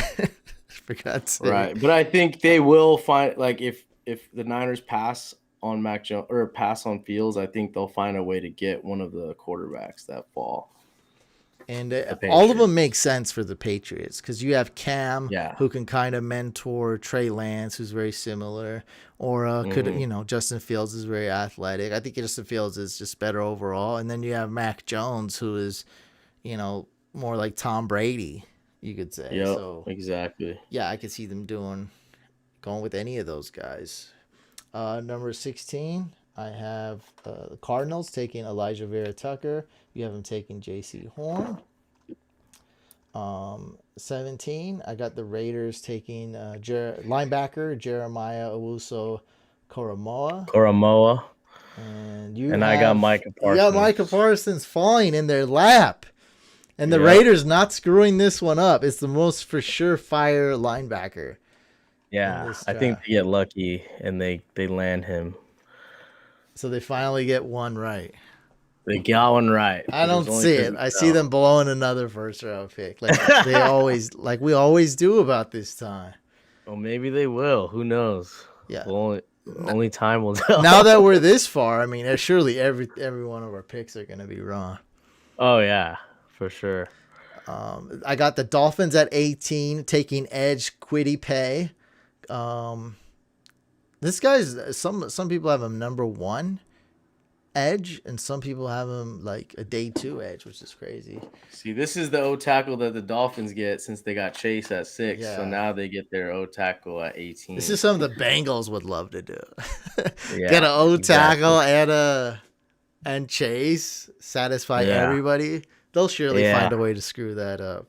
For God's sake. Right. But I think they will find, like, if the Niners pass on Mack Jones or pass on Fields, I think they'll find a way to get one of the quarterbacks that fall. And all of them make sense for the Patriots because you have Cam, who can kind of mentor Trey Lance, who's very similar, or Justin Fields is very athletic. I think Justin Fields is just better overall. And then you have Mack Jones, who is, more like Tom Brady, you could say. Yeah, so, exactly. Yeah, I could see them going with any of those guys. Number 16, I have the Cardinals taking Elijah Vera Tucker. You have him taking J.C. Horn. 17, I got the Raiders taking linebacker Jeremiah Owusu-Koramoah. And I got Micah Parsons. Yeah, Micah Parsons falling in their lap. And the Raiders not screwing this one up. It's the most for sure fire linebacker. Yeah, I think they get lucky and they land him. So they finally get one right. They got one right. I don't see it. I see them blowing another first round pick. Like we always do about this time. Well, maybe they will. Who knows? Yeah. Only time will tell. Now that we're this far, I mean, surely every one of our picks are going to be wrong. Oh, yeah, for sure. I got the Dolphins at 18, taking edge Kwity Paye. This guy's some people have him number 1. edge, and some people have him like a day 2 edge, which is crazy. See, this is the O tackle that the Dolphins get since they got Chase at 6. Yeah. So now they get their O tackle at 18. This is something the Bengals would love to do. Yeah, Get an O exactly. tackle and Chase, satisfy everybody. They'll surely find a way to screw that up.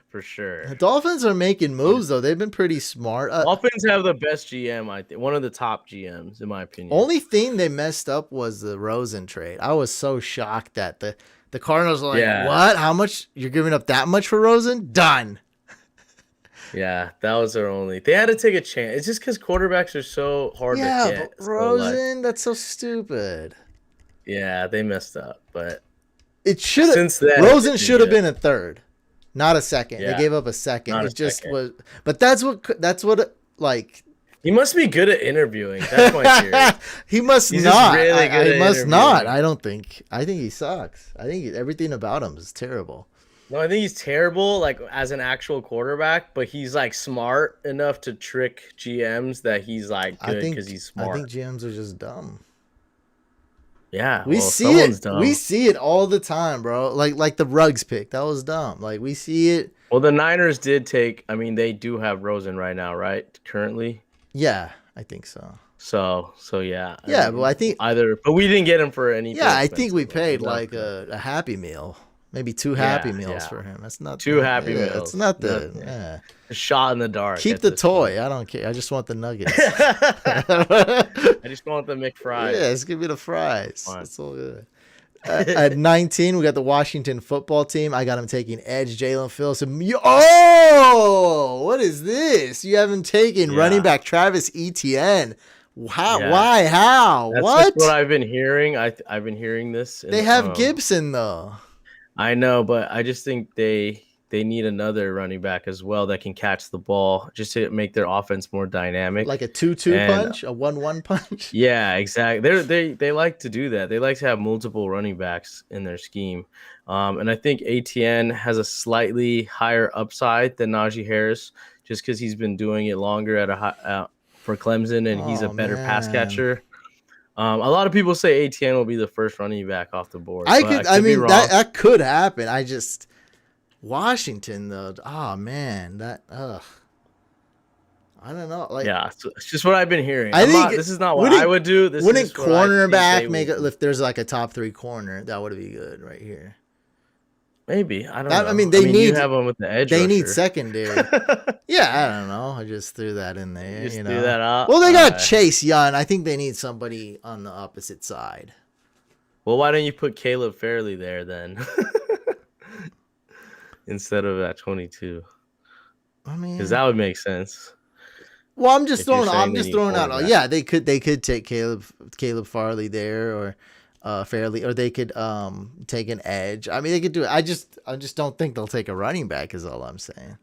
For sure. The Dolphins are making moves, though. They've been pretty smart. Dolphins have the best GM, I think. One of the top GMs, in my opinion. Only thing they messed up was the Rosen trade. I was so shocked that the Cardinals were like, what? How much? You're giving up that much for Rosen? Done. Yeah, that was their only. They had to take a chance. It's just because quarterbacks are so hard to get. Yeah, but Rosen, that's so stupid. Yeah, they messed up, but it should have. Since then, Rosen should have been a third, not a second. Yeah, they gave up a second. not It a just second. was. But that's what like. He must be good at interviewing. That's my theory. He must He's not. just really good He at must interviewing. not. I don't think. I think he sucks. I think everything about him is terrible. No, I think he's terrible, like as an actual quarterback, but he's like smart enough to trick GMs that he's like good because he's smart. I think GMs are just dumb. Yeah, We see it. Dumb. We see it all the time, bro. Like the Ruggs pick. That was dumb. Like we see it. Well, the Niners did take. I mean, they do have Rosen right now, right? Currently. Yeah, I think so. So yeah. Yeah, but I think either, but we didn't get him for anything. Yeah, I think we expensive, paid though. like a Happy Meal, maybe 2 Happy Meals for him. That's not two Happy Meals. It's not the Nothing. yeah. A shot in the dark. Keep at the this toy. point. I don't care. I just want the nuggets. I just want the McFries. Yeah, just give me the fries. Fine. That's all good. At 19, we got the Washington football team. I got him taking edge, Jalen Phillips. Oh, what is this? You haven't taken running back Travis Etienne. How? Yeah. Why? How? That's What? just what I've been hearing. I've been hearing this. They have Gibson though. I know, but I just think they need another running back as well that can catch the ball just to make their offense more dynamic. Like a 2-2 punch, a 1-1 punch. Yeah, exactly. They like to do that. They like to have multiple running backs in their scheme. And I think ATN has a slightly higher upside than Najee Harris just because he's been doing it longer at for Clemson, and he's a better pass catcher. A lot of people say ATN will be the first running back off the board. I mean, that could happen. Washington though. Oh man, I don't know. Like, yeah, it's just what I've been hearing. This is not what I would do. Wouldn't cornerback make it if there's like a top 3 corner? That would be good right here. Maybe I don't know. I mean, you have them with the edge. They rusher. need secondary. Yeah, I don't know. I just threw that in there. Just threw that out. Well, they got Chase Young. I think they need somebody on the opposite side. Well, why don't you put Caleb Farley there then? Instead of at 22. I mean, because that would make sense. Well, I'm just throwing out. That. Yeah, they could take Caleb Farley there or Fairley, or they could take an edge. I mean, they could do it. I just don't think they'll take a running back. Is all I'm saying.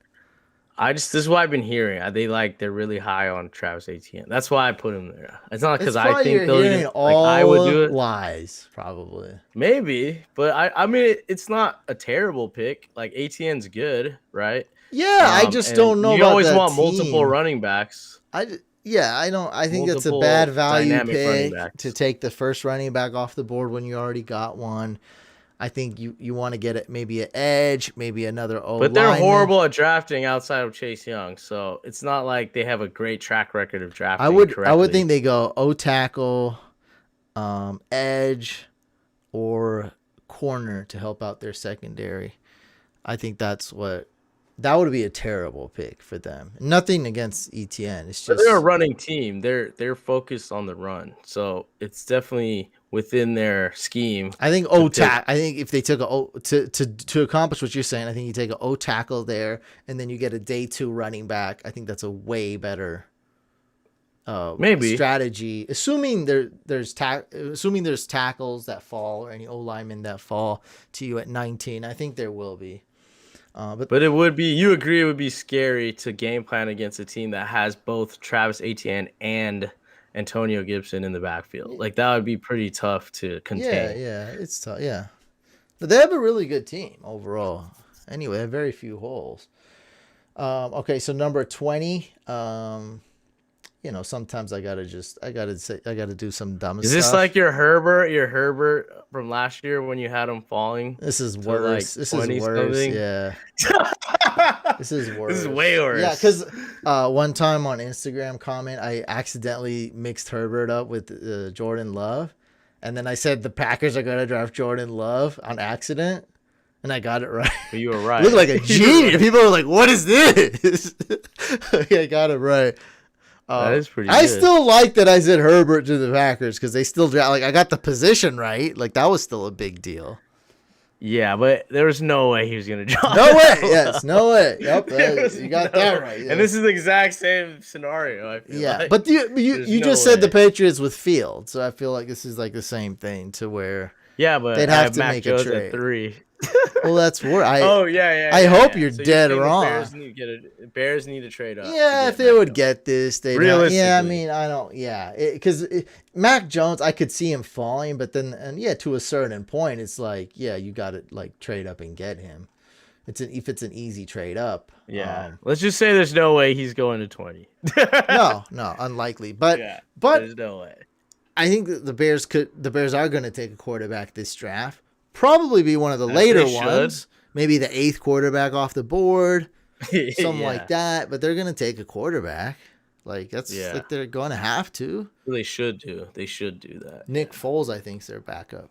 This is what I've been hearing. They're really high on Travis Etienne. That's why I put him there. It's not because I think I would do it. Lies, probably. Maybe, but I mean, it's not a terrible pick. Like Etienne's good, right? Yeah, I just don't know. You always want team. Multiple running backs. I don't. I think that's a bad value pick to take the first running back off the board when you already got one. I think you want to get it maybe an edge, maybe another O. But they're horrible at drafting outside of Chase Young, so it's not like they have a great track record of drafting. I would think they go O tackle, edge, or corner to help out their secondary. I think that would be a terrible pick for them. Nothing against ETN. It's just they're a running team. They're focused on the run, so it's definitely within their scheme. I think I think if they took to accomplish what you're saying, I think you take an O tackle there, and then you get a day 2 running back. I think that's a way better strategy. Assuming there's tackles that fall or any O linemen that fall to you at 19. I think there will be. But it would be, you agree it would be scary to game plan against a team that has both Travis Etienne and Antonio Gibson in the backfield. Like that would be pretty tough to contain. Yeah, it's tough. Yeah, but they have a really good team overall. Anyway, have very few holes. Okay, so number 20. sometimes I gotta do some dumb Is stuff. this like your Herbert from last year when you had him falling? This is to, worse. like, This is 20 worse. something? Yeah. This is worse. This is way worse. Yeah, because one time on Instagram comment, I accidentally mixed Herbert up with Jordan Love. And then I said the Packers are going to draft Jordan Love on accident. And I got it right. But you were right. Looked like a genius. People were like, what is this? Yeah, I got it right. That is pretty I good. still like that I said Herbert to the Packers because they still draft. Like, I got the position right. Like, that was still a big deal. Yeah, but there was no way he was going to draft. No way. Yes, no way. Yep, you got that right. And this is the exact same scenario, I feel like. But you no just said the way. Patriots with Field, so I feel like this is like the same thing to where Yeah, but they'd I have have to Mack make a Jones trade. at 3. Well, that's where I hope you're so dead think the wrong. Bears need to trade up. Yeah, if they would get this, they Realistically. yeah, I mean, I don't. Yeah, because Mac Jones, I could see him falling, but then to a certain point, it's like you got to like trade up and get him. If it's an easy trade up. Yeah, let's just say there's no way he's going to 20. No, unlikely. But there's no way. I think that the Bears are going to take a quarterback this draft. Probably be one of the later ones. Maybe the 8th quarterback off the board. Something like that. But they're going to take a quarterback. Like, that's like they're going to have to. They should do. They should do that. Nick Foles, I think, is their backup.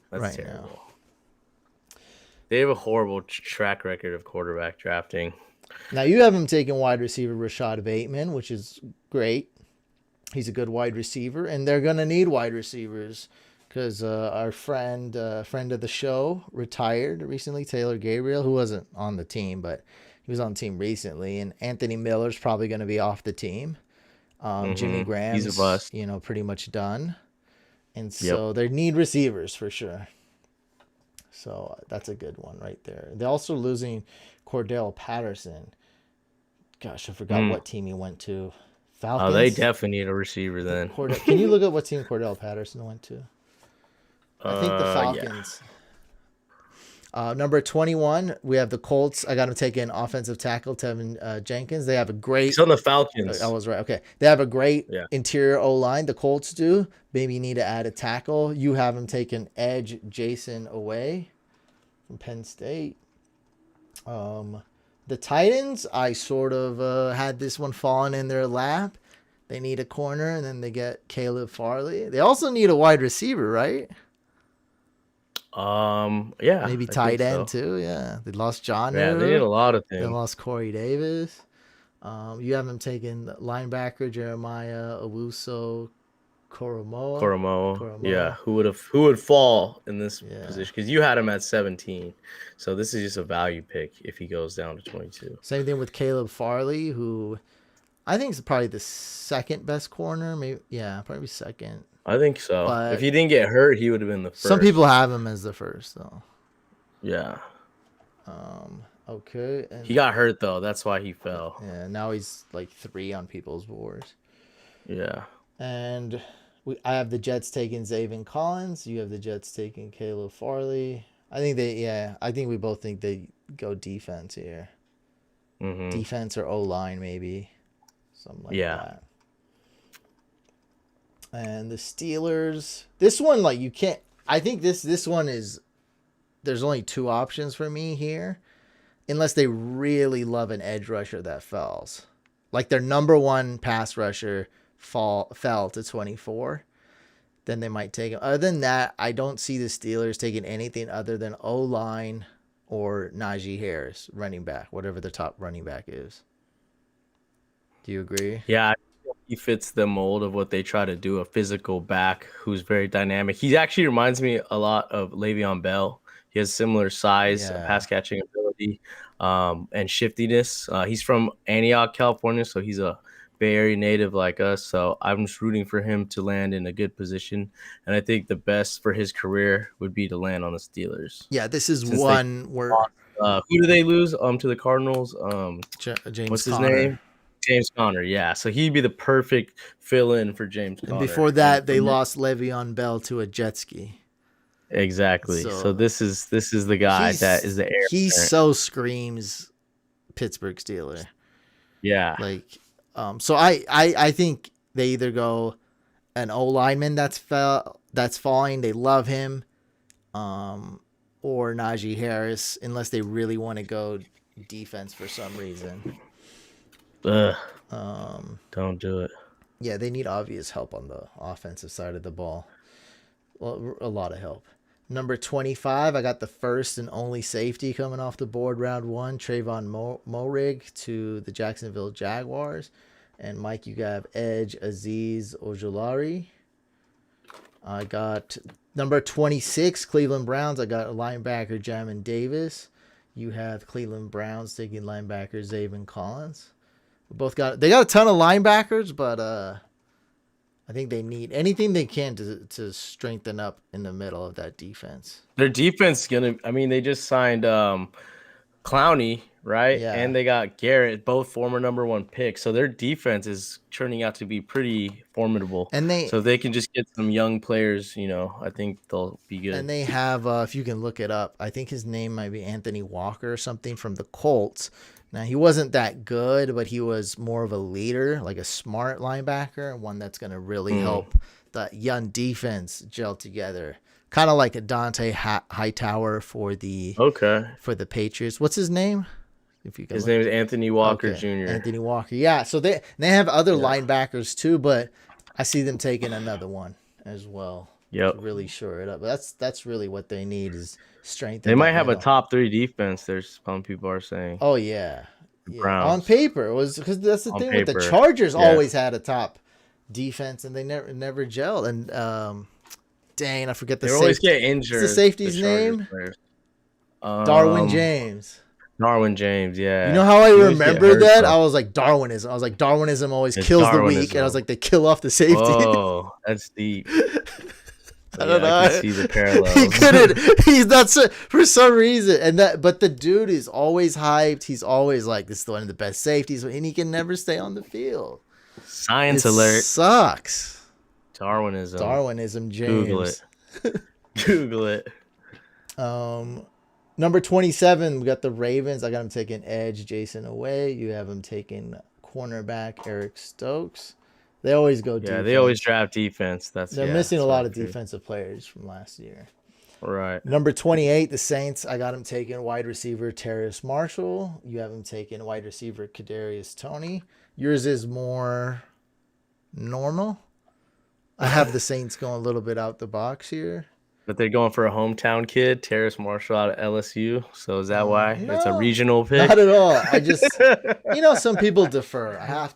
That's terrible. Now. They have a horrible track record of quarterback drafting. Now, you have him taking wide receiver Rashad Bateman, which is great. He's a good wide receiver, and they're going to need wide receivers because our friend of the show retired recently, Taylor Gabriel, who wasn't on the team, but he was on the team recently, and Anthony Miller's probably going to be off the team. Jimmy Graham's, he's a bust. Pretty much done. And so they need receivers for sure. So that's a good one right there. They're also losing Cordell Patterson. Gosh, I forgot what team he went to. Falcons. Oh, they definitely need a receiver then. Can you look at what team Cordell Patterson went to? I think the Falcons. Yeah. Number 21, we have the Colts. I got him taking offensive tackle, Tevin Jenkins. They have a great... He's on the Falcons. I was right. Okay. They have a great interior O-line. The Colts do. Maybe you need to add a tackle. You have him taking edge Jason away from Penn State. The Titans, I sort of had this one falling in their lap. They need a corner, and then they get Caleb Farley. They also need a wide receiver, right? Yeah. Maybe tight end too. Yeah, they lost John. Yeah, they need a lot of things. They lost Corey Davis. You have him taking linebacker Jeremiah Owusu Koromoa. Yeah, who would fall in this position? Because you had him at 17, so this is just a value pick if he goes down to 22. Same thing with Caleb Farley, who I think is probably the second best corner. Maybe probably second. I think so. But if he didn't get hurt, he would have been the first. Some people have him as the first, though. Yeah. Okay. He got hurt though. That's why he fell. Yeah. Now he's like 3 on people's boards. Yeah. And I have the Jets taking Zaven Collins. You have the Jets taking Caleb Farley. I think we both think they go defense here. Mm-hmm. Defense or O-line, maybe. Something like that. And the Steelers. This one, like, you can't. I think this one is. There's only 2 options for me here. Unless they really love an edge rusher that falls. Like their number 1 pass rusher fell to 24, then they might take him. Other than that, I don't see the Steelers taking anything other than O-line or Najee Harris, running back, whatever the top running back is. Do you agree? Yeah, he fits the mold of what they try to do, a physical back who's very dynamic. He actually reminds me a lot of Le'Veon Bell. He has similar size, pass catching ability, and shiftiness. He's from Antioch, California, so he's a Bay Area native like us. So I'm just rooting for him to land in a good position. And I think the best for his career would be to land on the Steelers. Yeah, this is one where who do they lose? To the Cardinals. James what's Conner. His name? James Conner. Yeah, so he'd be the perfect fill-in for James Conner. And before that, they lost Le'Veon Bell to a jet ski. Exactly. So this is the guy that is the heir. He so screams Pittsburgh Steeler. Yeah. Like So I think they either go an O lineman that's falling, they love him, or Najee Harris, unless they really want to go defense for some reason. Ugh. Don't do it. Yeah, they need obvious help on the offensive side of the ball. Well, a lot of help. Number 25, I got the first and only safety coming off the board round 1, Trayvon Moehrig to the Jacksonville Jaguars. And Mike, you have edge Azeez Ojulari. I got number 26, Cleveland Browns. I got a linebacker, Jamin Davis. You have Cleveland Browns taking linebacker Zaven Collins. They got a ton of linebackers, but I think they need anything they can to strengthen up in the middle of that defense. Their defense is they just signed Clowney, right? Yeah. And they got Garrett, both former number 1 picks. So their defense is turning out to be pretty formidable. So if they can just get some young players, I think they'll be good. And they have, if you can look it up, I think his name might be Anthony Walker or something from the Colts. Now, he wasn't that good, but he was more of a leader, like a smart linebacker, one that's going to really help the young defense gel together. Kind of like a Dante Hightower for the Patriots. What's his name? His name is Anthony Walker Jr. Anthony Walker. Yeah, so they have other linebackers too, but I see them taking another one as well. Yep. To really shore it up. But that's really what they need is strength. They might have a top 3 defense. There's some people are saying. Oh yeah. Browns. On paper, it was because that's the thing with the Chargers. Always had a top defense, and they never gelled. And dang, I forget the. They always get injured. What's the safety's name? Darwin James. Darwin James, yeah. You know how I remember that? I was like Darwinism. I was like Darwinism always kills the weak, and I was like they kill off the safety. Oh, that's deep. I don't know. I can see the parallel. He couldn't. He's not for some reason, but the dude is always hyped. He's always like, this is one of the best safeties, and he can never stay on the field. Science alert. Sucks. Darwinism, James. Google it. Number 27, we got the Ravens. I got him taking edge Jason away. You have him taking cornerback Eric Stokes. They always go defense. Yeah, they always draft defense. They're missing a lot of defensive players from last year. Right. Number 28, the Saints. I got him taking wide receiver Terrace Marshall. You have him taking wide receiver Kadarius Toney. Yours is more normal. I have the Saints going a little bit out the box here. But they're going for a hometown kid, Terrace Marshall out of LSU. So is that why it's a regional pick? Not at all. I just, some people defer. I have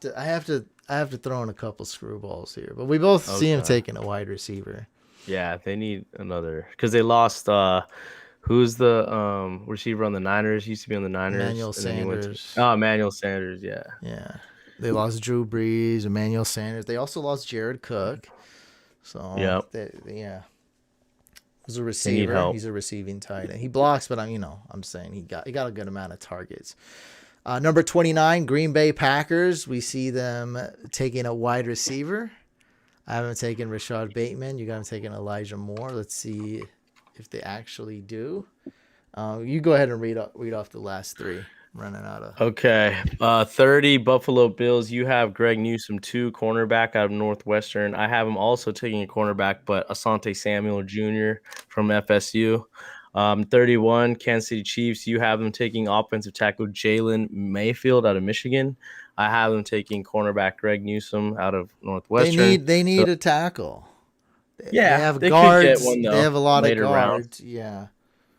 to throw in a couple screwballs here, but we both see him taking a wide receiver. Yeah, they need another because they lost. Who's the receiver on the Niners? He used to be on the Niners. Emmanuel Sanders. Emmanuel Sanders. Yeah. Yeah. They lost Drew Brees, Emmanuel Sanders. They also lost Jared Cook. So yeah. He's a receiver. He's a receiving tight end. He blocks, but I'm saying he got a good amount of targets. Number 29, Green Bay Packers. We see them taking a wide receiver. I haven't taken Rashad Bateman. You got him taking Elijah Moore. Let's see if they actually do. You go ahead and read off the last 3. Running out of. Okay. 30 Buffalo Bills. You have Greg Newsome, 2 cornerback out of Northwestern. I have him also taking a cornerback, but Asante Samuel Jr. from FSU. 31 Kansas City Chiefs. You have them taking offensive tackle Jalen Mayfield out of Michigan. I have them taking cornerback Greg Newsome out of Northwestern. They need a tackle. They have guards. Could get one, they have a lot of guards. Round. Yeah.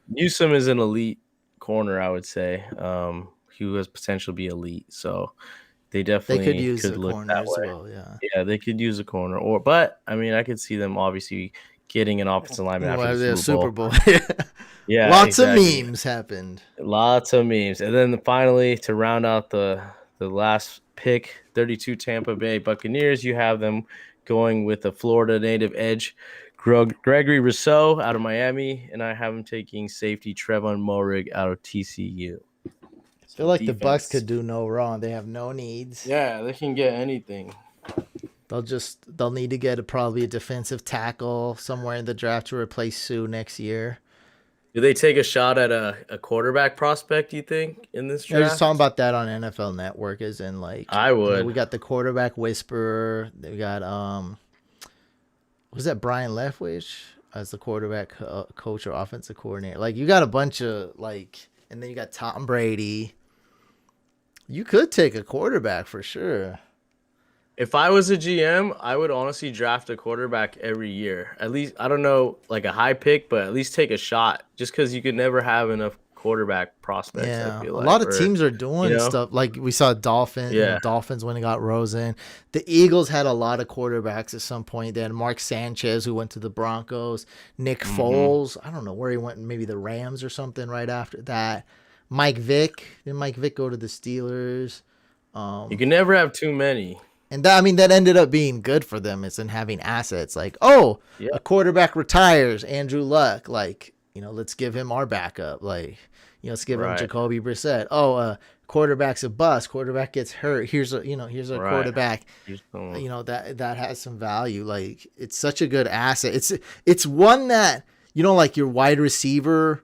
Newsome is an elite corner, I would say. He has potential to be elite, so they definitely could use a look corner that as way. well. Yeah, yeah, they could use a corner, but I could see them obviously getting an offensive lineman after the Super Bowl. Yeah, lots of memes happened. Lots of memes, and then finally to round out the last pick, 32 Tampa Bay Buccaneers. You have them going with the Florida native edge. Gregory Rousseau out of Miami, and I have him taking safety Trevor Moehrig out of TCU. I feel like the Bucs could do no wrong. They have no needs. Yeah, they can get anything. They'll need to get probably a defensive tackle somewhere in the draft to replace Sue next year. Do they take a shot at a quarterback prospect, you think, in this I was just draft? talking about that on NFL Network, as in like, I would. we got the quarterback whisperer. We got was that Brian Leftwich as the quarterback coach or offensive coordinator? Like, you got a bunch of like, and then you got Tom Brady. You could take a quarterback for sure. If I was a GM, I would honestly draft a quarterback every year. At least, I don't know, like a high pick, but at least take a shot. Just because you could never have enough quarterback prospects, I Yeah, feel a like. lot of Or, teams are doing stuff like we saw Dolphins. Yeah. Dolphins when they got Rosen. The Eagles had a lot of quarterbacks at some point. They had Mark Sanchez, who went to the Broncos. Nick Foles, I don't know where he went. Maybe the Rams or something right after that. Mike Vick. Then Mike Vick go to the Steelers. You can never have too many. And that ended up being good for them. It's in having assets like, a quarterback retires, Andrew Luck. Like, let's give him our backup. Like, let's give him Jacoby Brissett. Quarterback's a bust. Quarterback gets hurt. Here's a quarterback. That has some value. Like, it's such a good asset. It's one that, like your wide receiver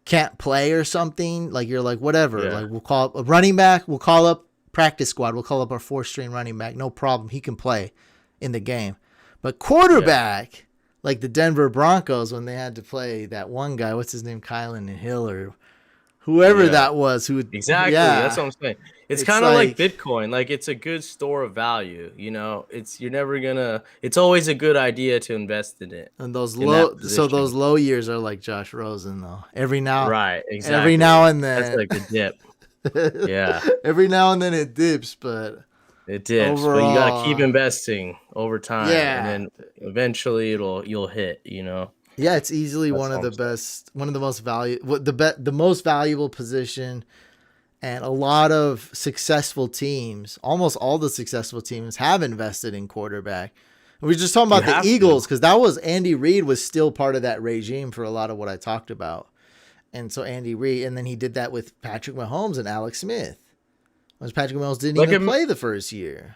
can't play or something. Like, you're like, whatever. Yeah. Like, we'll call up a running back. We'll call up practice squad. We'll call up our 4th-string running back. No problem. He can play in the game. But quarterback, like the Denver Broncos when they had to play that one guy, what's his name, Kylan Hill or whoever that was. Exactly. That's what I'm saying. It's kind of like Bitcoin. Like, it's a good store of value. It's always a good idea to invest in it. And those low years are like Josh Rosen though. Every now and then. That's like a dip. Yeah. Every now and then it dips, but it dips. Overall, but you gotta keep investing over time. Yeah. And then eventually you'll hit, Yeah, it's easily one of the most valuable position, and a lot of successful teams, almost all the successful teams have invested in quarterback. And we're just talking about the Eagles because that was Andy Reid was still part of that regime for a lot of what I talked about. And so Andy Reid, and then he did that with Patrick Mahomes and Alex Smith. Because Patrick Mahomes didn't even play the first year.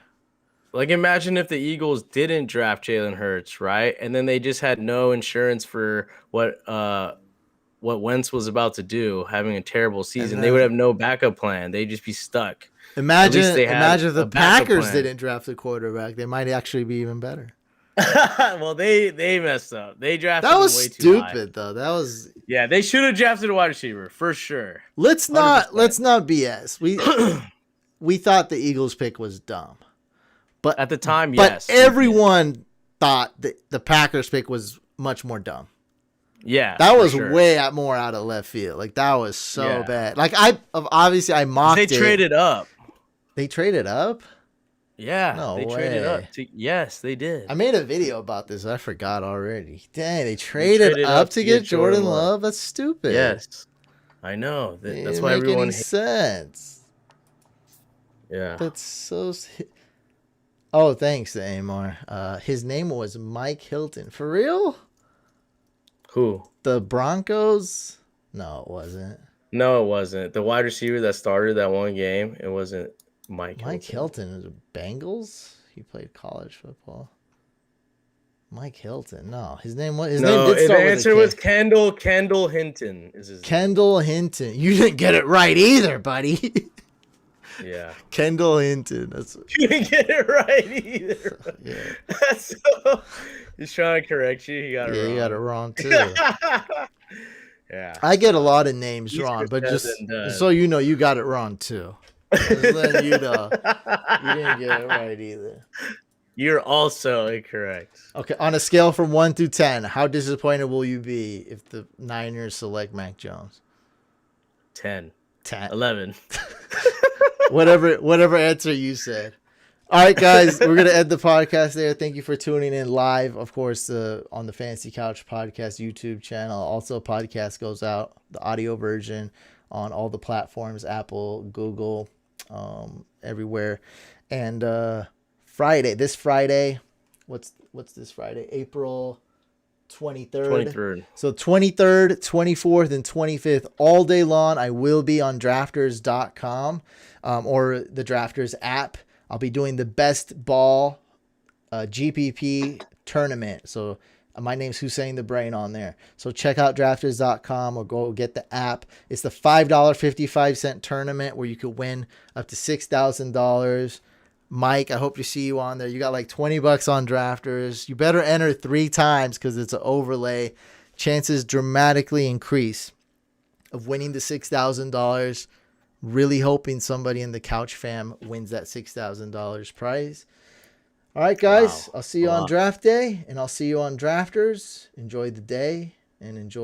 Like, imagine if the Eagles didn't draft Jalen Hurts, right? And then they just had no insurance for what Wentz was about to do, having a terrible season. They would have no backup plan. They'd just be stuck. Imagine if the Packers didn't draft a quarterback. They might actually be even better. Well, they messed up. They drafted that was way stupid too high. Though. That was they should have drafted a wide receiver for sure. Let's not BS. We thought the Eagles pick was dumb, but at the time, but everyone thought that the Packers pick was much more dumb. Yeah, that was way more out of left field. Like, that was so bad. Like, I mocked it. They traded up. They traded up. Yeah, no they way. Traded up. Yes, they did. I made a video about this. I forgot already. Dang, they traded up to get Jordan Love. That's stupid. Yes, I know. That's why everyone makes sense. Yeah, that's so. Oh, thanks, Amar. His name was Mike Hilton. For real? Who? The Broncos? No, it wasn't. No, it wasn't. The wide receiver that started that one game, it wasn't Mike Hilton is Bengals. He played college football. Mike Hilton. No, his name was. The answer was Kendall Hinton. Is his Kendall Hinton. You didn't get it right either, buddy. Yeah, Kendall Hinton. You didn't get it right either. Yeah. He's trying to correct you. He got it wrong. Yeah, you got it wrong too. Yeah. I get a lot of names wrong, but just so you know, you got it wrong too. Just letting you know, you didn't get it right either. You're also incorrect. Okay, on a scale from 1 to 10, how disappointed will you be if the Niners select Mack Jones? 10. 10. 11. whatever answer you said. All right, guys, we're gonna end the podcast there. Thank you for tuning in live, of course, on the Fantasy Couch Podcast YouTube channel. Also, podcast goes out, the audio version, on all the platforms: Apple, Google, everywhere. And this Friday, what's this Friday? April 23rd. So 23rd, 24th, and 25th, all day long, I will be on drafters.com or the Drafters app. I'll be doing the best ball GPP tournament. So My name's Hussein the Brain on there. So check out drafters.com or go get the app. It's the $5.55 tournament where you could win up to $6,000. Mike, I hope to see you on there. You got like $20 on drafters. You better enter 3 times because it's an overlay. Chances dramatically increase of winning the $6,000. Really hoping somebody in the Couch fam wins that $6,000 prize. All right, guys. Wow. I'll see you on draft day, and I'll see you on drafters. Enjoy the day and enjoy.